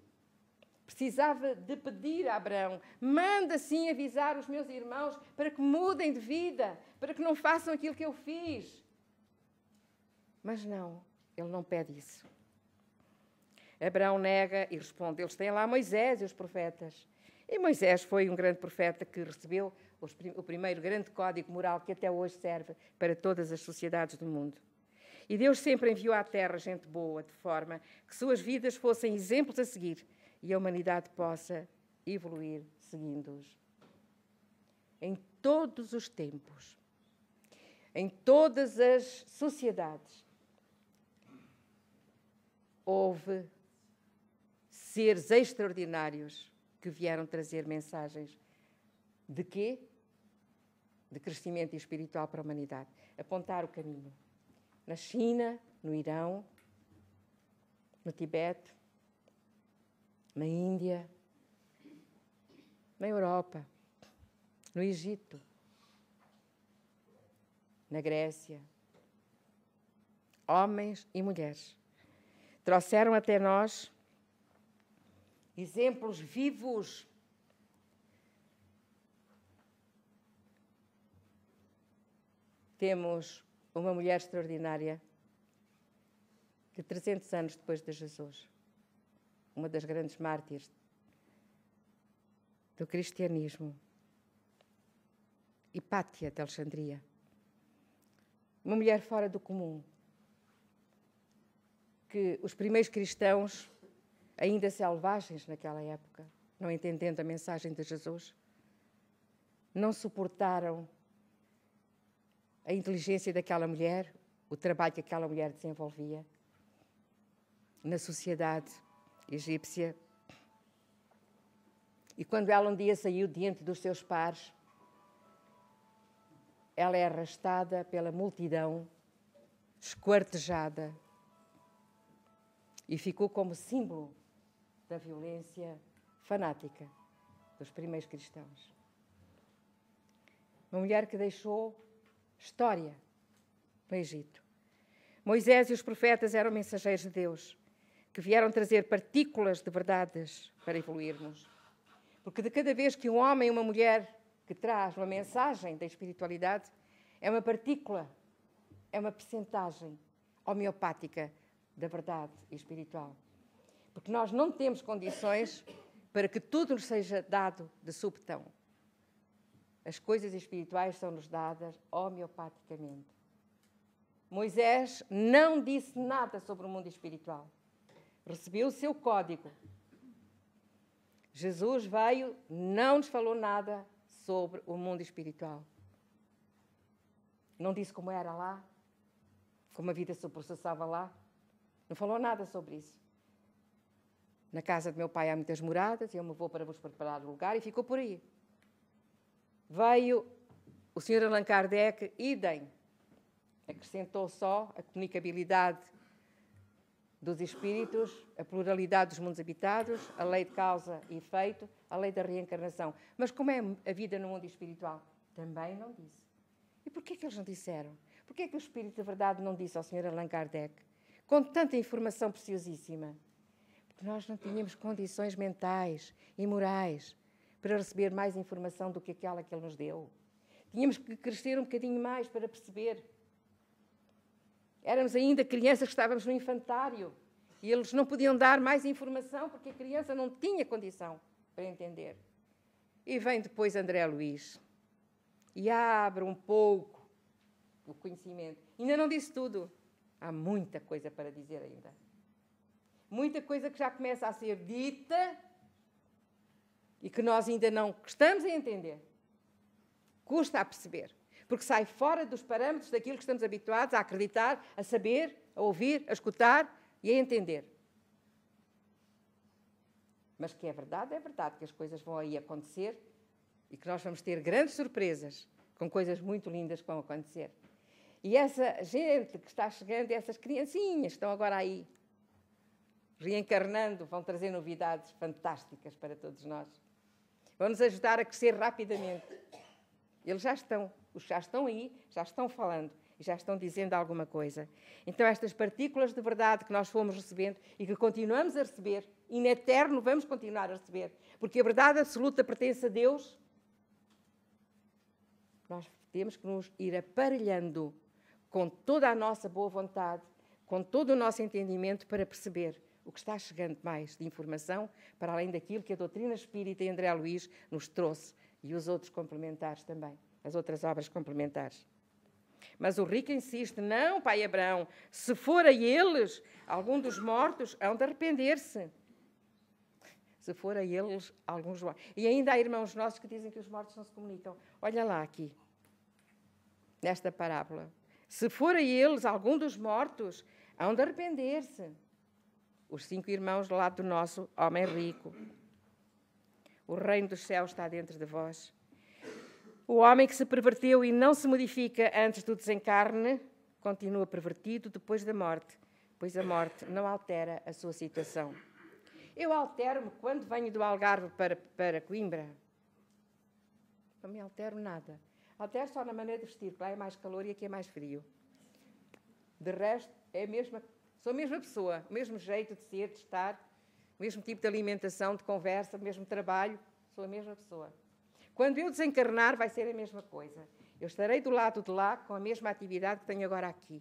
precisava de pedir a Abraão? Manda sim avisar os meus irmãos para que mudem de vida, para que não façam aquilo que eu fiz. Mas não, ele não pede isso. Abraão nega e responde, eles têm lá Moisés e os profetas. E Moisés foi um grande profeta que recebeu o primeiro grande código moral que até hoje serve para todas as sociedades do mundo. E Deus sempre enviou à terra gente boa, de forma que suas vidas fossem exemplos a seguir e a humanidade possa evoluir seguindo-os. Em todos os tempos, em todas as sociedades, houve seres extraordinários que vieram trazer mensagens de quê? De crescimento espiritual para a humanidade. Apontar o caminho. Na China, no Irão, no Tibete, na Índia, na Europa, no Egito, na Grécia. Homens e mulheres trouxeram até nós exemplos vivos temos uma mulher extraordinária que 300 anos depois de Jesus, uma das grandes mártires do cristianismo, Hipátia de Alexandria, uma mulher fora do comum, que os primeiros cristãos, ainda selvagens naquela época, não entendendo a mensagem de Jesus, não suportaram a inteligência daquela mulher, o trabalho que aquela mulher desenvolvia na sociedade egípcia. E quando ela um dia saiu diante dos seus pares, ela é arrastada pela multidão, esquartejada, e ficou como símbolo da violência fanática dos primeiros cristãos. Uma mulher que deixou história no Egito. Moisés e os profetas eram mensageiros de Deus, que vieram trazer partículas de verdades para evoluirmos. Porque de cada vez que um homem e uma mulher que traz uma mensagem da espiritualidade, é uma partícula, é uma percentagem homeopática da verdade espiritual. Porque nós não temos condições para que tudo nos seja dado de súbitão. As coisas espirituais são-nos dadas homeopaticamente. Moisés não disse nada sobre o mundo espiritual. Recebeu o seu código. Jesus veio, não nos falou nada sobre o mundo espiritual. Não disse como era lá, como a vida se processava lá. Não falou nada sobre isso. Na casa do meu pai há muitas moradas, eu me vou para vos preparar o lugar, e ficou por aí. Veio o Sr. Allan Kardec, idem. Acrescentou só a comunicabilidade dos espíritos, a pluralidade dos mundos habitados, a lei de causa e efeito, a lei da reencarnação. Mas como é a vida no mundo espiritual? Também não disse. E porquê que eles não disseram? Porquê que o Espírito da Verdade não disse ao Sr. Allan Kardec? Com tanta informação preciosíssima. Porque nós não tínhamos condições mentais e morais para receber mais informação do que aquela que ele nos deu. Tínhamos que crescer um bocadinho mais para perceber. Éramos ainda crianças que estávamos no infantário e eles não podiam dar mais informação porque a criança não tinha condição para entender. E vem depois André Luiz e abre um pouco o conhecimento. Ainda não disse tudo. Há muita coisa para dizer ainda. Muita coisa que já começa a ser dita e que nós ainda não estamos a entender. Custa a perceber. Porque sai fora dos parâmetros daquilo que estamos habituados a acreditar, a saber, a ouvir, a escutar e a entender. Mas que é verdade que as coisas vão aí acontecer e que nós vamos ter grandes surpresas com coisas muito lindas que vão acontecer. E essa gente que está chegando, essas criancinhas que estão agora aí, reencarnando, vão trazer novidades fantásticas para todos nós. Vão nos ajudar a crescer rapidamente. Eles já estão. Os que já estão aí, já estão falando e já estão dizendo alguma coisa. Então, estas partículas de verdade que nós fomos recebendo e que continuamos a receber, e no eterno vamos continuar a receber, porque a verdade absoluta pertence a Deus, nós temos que nos ir aparelhando com toda a nossa boa vontade, com todo o nosso entendimento para perceber o que está chegando mais de informação, para além daquilo que a doutrina espírita e André Luiz nos trouxe e os outros complementares também. As outras obras complementares. Mas o rico insiste, não, pai Abraão, se for a eles, algum dos mortos, hão de arrepender-se. Se for a eles, alguns mortos. E ainda há irmãos nossos que dizem que os mortos não se comunicam. Olha lá aqui, nesta parábola. Se for a eles, algum dos mortos, hão de arrepender-se. Os 5 irmãos do lado do nosso homem rico. O reino dos céus está dentro de vós. O homem que se perverteu e não se modifica antes do desencarne, continua pervertido depois da morte, pois a morte não altera a sua situação. Eu altero-me quando venho do Algarve para Coimbra. Não me altero nada. Altero só na maneira de vestir, porque lá é mais calor e aqui é mais frio. De resto, sou a mesma pessoa, o mesmo jeito de ser, de estar, o mesmo tipo de alimentação, de conversa, o mesmo trabalho, sou a mesma pessoa. Quando eu desencarnar, vai ser a mesma coisa. Eu estarei do lado de lá com a mesma atividade que tenho agora aqui.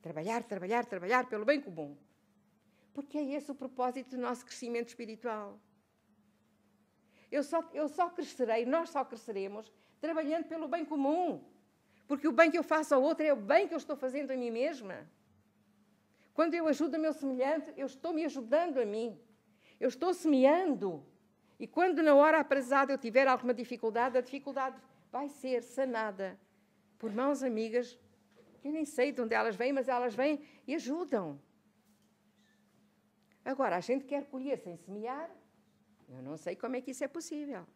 Trabalhar, trabalhar, trabalhar pelo bem comum. Porque é esse o propósito do nosso crescimento espiritual. Eu só crescerei, nós só cresceremos trabalhando pelo bem comum. Porque o bem que eu faço ao outro é o bem que eu estou fazendo a mim mesma. Quando eu ajudo o meu semelhante, eu estou me ajudando a mim. Eu estou semeando. E quando na hora aprazada eu tiver alguma dificuldade, a dificuldade vai ser sanada por mãos amigas, que eu nem sei de onde elas vêm, mas elas vêm e ajudam. Agora, a gente quer colher sem semear, Eu não sei como é que isso é possível,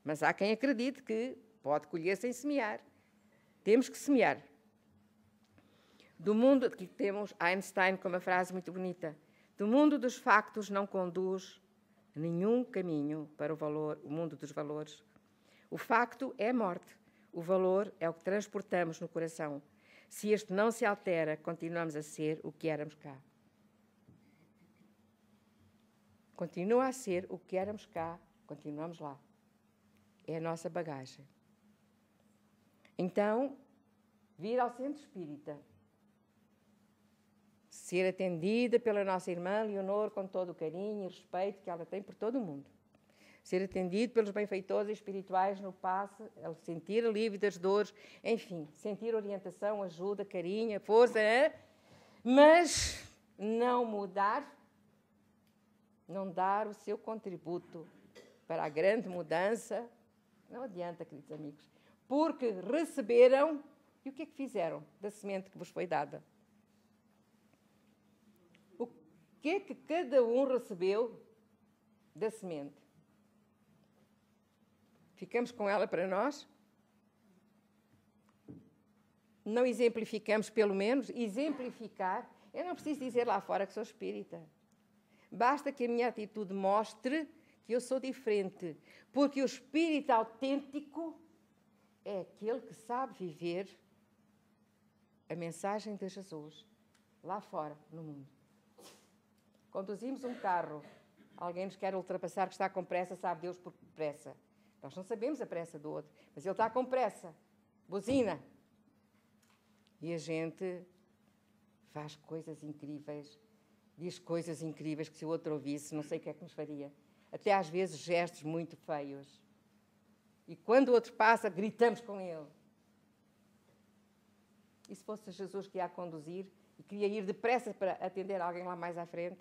mas há quem acredite que pode colher sem semear. Temos que semear. Do mundo, aqui temos Einstein com uma frase muito bonita, do mundo dos factos não conduz nenhum caminho para o mundo dos valores. O facto é a morte, o valor é o que transportamos no coração. Se este não se altera, continuamos a ser o que éramos cá. Continua a ser o que éramos cá, continuamos lá. É a nossa bagagem. Então, vir ao centro espírita, ser atendida pela nossa irmã Leonor com todo o carinho e respeito que ela tem por todo o mundo. Ser atendido pelos benfeitores espirituais no passe, sentir alívio das dores, enfim, sentir orientação, ajuda, carinho, força, mas não mudar, não dar o seu contributo para a grande mudança, não adianta, queridos amigos, porque receberam, e o que é que fizeram da semente que vos foi dada? O que é que cada um recebeu da semente? Ficamos com ela para nós? Não exemplificamos, pelo menos? Exemplificar. Eu não preciso dizer lá fora que sou espírita. Basta que a minha atitude mostre que eu sou diferente. Porque o espírito autêntico é aquele que sabe viver a mensagem de Jesus lá fora, no mundo. Conduzimos um carro, alguém nos quer ultrapassar, que está com pressa, sabe Deus por que pressa. Nós não sabemos a pressa do outro, mas ele está com pressa. Buzina. E a gente faz coisas incríveis, diz coisas incríveis que se o outro ouvisse, não sei o que é que nos faria. Até às vezes gestos muito feios. E quando o outro passa, gritamos com ele. E se fosse Jesus que ia a conduzir e queria ir depressa para atender alguém lá mais à frente,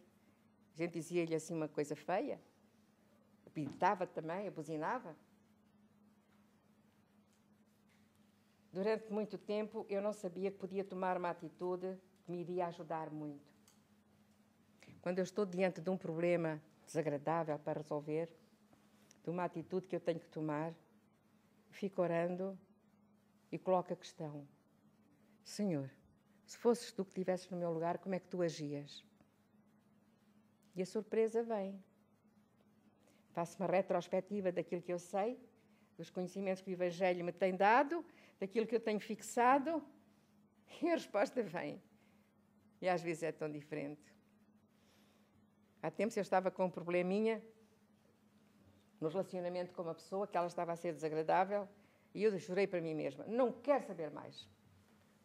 a gente dizia-lhe assim uma coisa feia, apitava também, abuzinava. Durante muito tempo eu não sabia que podia tomar uma atitude que me iria ajudar muito. Quando eu estou diante de um problema desagradável para resolver, de uma atitude que eu tenho que tomar, fico orando e coloco a questão: Senhor, se fosses tu que estivesses no meu lugar, como é que tu agias? E a surpresa vem. Faço uma retrospectiva daquilo que eu sei, dos conhecimentos que o Evangelho me tem dado, daquilo que eu tenho fixado, e a resposta vem. E às vezes é tão diferente. Há tempos eu estava com um probleminha no relacionamento com uma pessoa, que ela estava a ser desagradável, e eu jurei para mim mesma: não quero saber mais.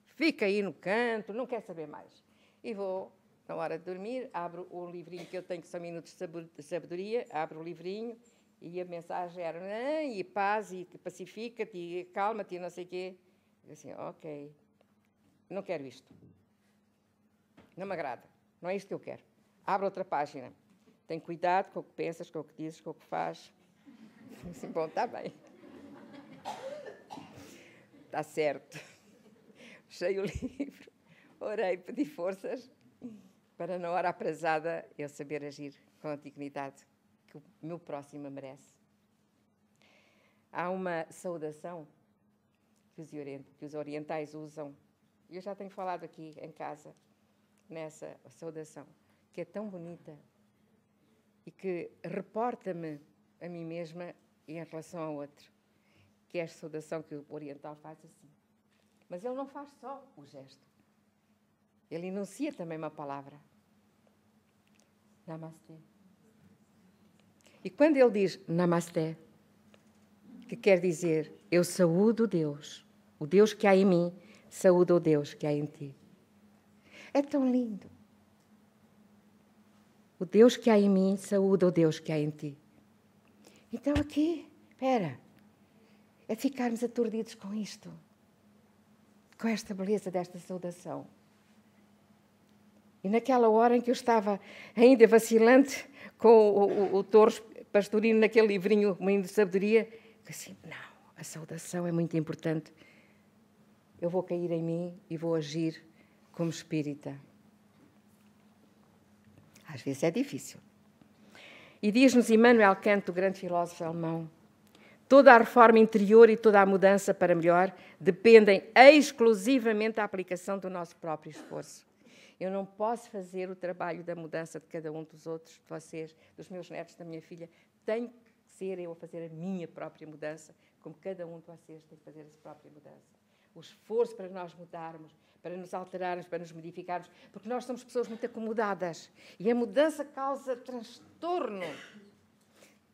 Fica aí no canto, não quero saber mais. E vou, na hora de dormir, abro o livrinho que eu tenho, que são minutos de sabedoria, abro o livrinho, e a mensagem era: e paz, e pacifica-te, e calma-te, e não sei o quê. Eu assim, ok, não quero isto. Não me agrada, não é isto que eu quero. Abro outra página. Tem cuidado com o que pensas, com o que dizes, com o que fazes. Assim, bom, está bem. Está certo. Fechei o livro, orei, pedi forças para, na hora aprazada, eu saber agir com a dignidade que o meu próximo merece. Há uma saudação que os orientais usam, e eu já tenho falado aqui em casa, nessa saudação, que é tão bonita e que reporta-me a mim mesma em relação ao outro, que é a saudação que o oriental faz assim. Mas ele não faz só o gesto. Ele enuncia também uma palavra. Namastê. E quando ele diz Namastê, que quer dizer, eu saúdo Deus, o Deus que há em mim, saúda o Deus que há em ti. É tão lindo. O Deus que há em mim, saúda o Deus que há em ti. Então aqui, espera, é ficarmos aturdidos com isto, com esta beleza desta saudação. E naquela hora em que eu estava ainda vacilante com o touro pastorino naquele livrinho, o Moinho de Sabedoria, eu assim, não, a saudação é muito importante. Eu vou cair em mim e vou agir como espírita. Às vezes é difícil. E diz-nos Immanuel Kant, o grande filósofo alemão, toda a reforma interior e toda a mudança para melhor dependem exclusivamente da aplicação do nosso próprio esforço. Eu não posso fazer o trabalho da mudança de cada um dos outros, de vocês, dos meus netos, da minha filha. Tenho que ser eu a fazer a minha própria mudança, como cada um de vocês tem que fazer a sua própria mudança. O esforço para nós mudarmos, para nos alterarmos, para nos modificarmos, porque nós somos pessoas muito acomodadas e a mudança causa transtorno.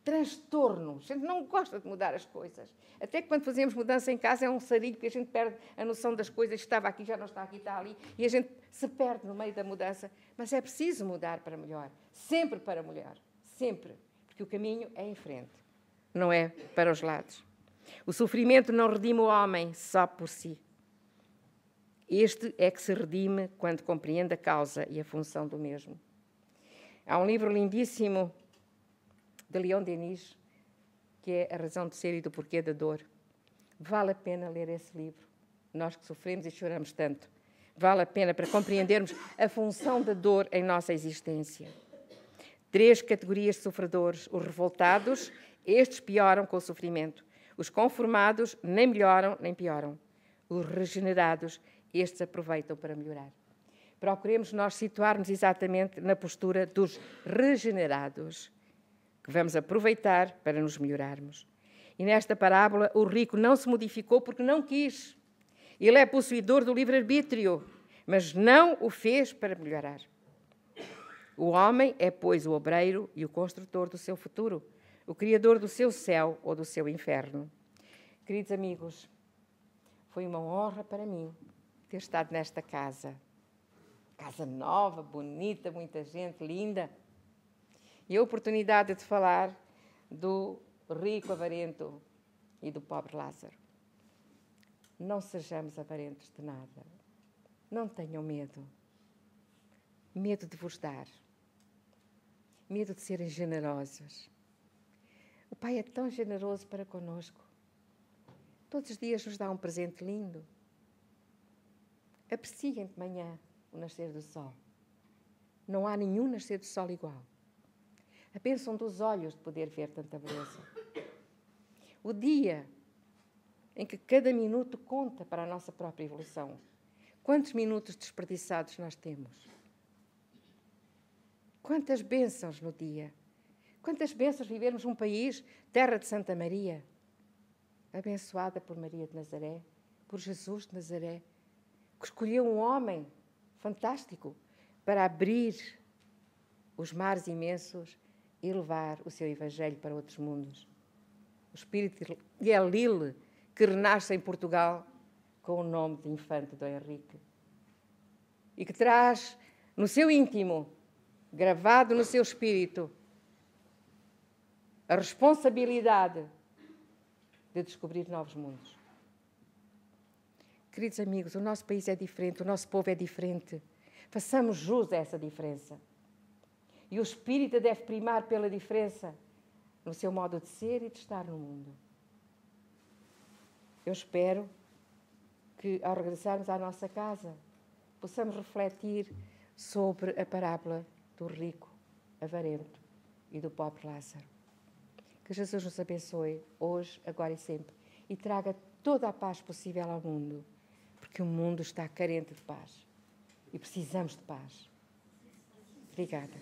Transtorno. A gente não gosta de mudar as coisas. Até que quando fazemos mudança em casa é um sarilho, porque a gente perde a noção das coisas. Estava aqui, já não está aqui, está ali. E a gente se perde no meio da mudança. Mas é preciso mudar para melhor. Sempre para melhor. Sempre. Porque o caminho é em frente. Não é para os lados. O sofrimento não redime o homem só por si. Este é que se redime quando compreende a causa e a função do mesmo. Há um livro lindíssimo de Leon Denis, que é A Razão de Ser e do Porquê da Dor. Vale a pena ler esse livro. Nós que sofremos e choramos tanto. Vale a pena para compreendermos a função da dor em nossa existência. 3 categorias de sofredores. Os revoltados, estes pioram com o sofrimento. Os conformados nem melhoram nem pioram. Os regenerados, estes aproveitam para melhorar. Procuremos nós situar-nos exatamente na postura dos regenerados, que vamos aproveitar para nos melhorarmos. E nesta parábola, o rico não se modificou porque não quis. Ele é possuidor do livre-arbítrio, mas não o fez para melhorar. O homem é, pois, o obreiro e o construtor do seu futuro, o criador do seu céu ou do seu inferno. Queridos amigos, foi uma honra para mim ter estado nesta casa. Casa nova, bonita, muita gente, linda. E a oportunidade de falar do rico avarento e do pobre Lázaro. Não sejamos avarentos de nada. Não tenham medo. Medo de vos dar. Medo de serem generosos. O Pai é tão generoso para conosco. Todos os dias nos dá um presente lindo. Apreciem de manhã o nascer do sol. Não há nenhum nascer do sol igual. A bênção dos olhos de poder ver tanta beleza. O dia em que cada minuto conta para a nossa própria evolução. Quantos minutos desperdiçados nós temos? Quantas bênçãos no dia. Quantas bênçãos vivermos num país, terra de Santa Maria, abençoada por Maria de Nazaré, por Jesus de Nazaré, que escolheu um homem fantástico para abrir os mares imensos e levar o seu Evangelho para outros mundos. O espírito de Elile, que renasce em Portugal com o nome de Infante Dom Henrique e que traz no seu íntimo, gravado no seu espírito, a responsabilidade de descobrir novos mundos. Queridos amigos, o nosso país é diferente, o nosso povo é diferente. Façamos jus a essa diferença. E o espírito deve primar pela diferença no seu modo de ser e de estar no mundo. Eu espero que, ao regressarmos à nossa casa, possamos refletir sobre a parábola do rico avarento e do pobre Lázaro. Que Jesus nos abençoe hoje, agora e sempre e traga toda a paz possível ao mundo, porque o mundo está carente de paz e precisamos de paz. Obrigada.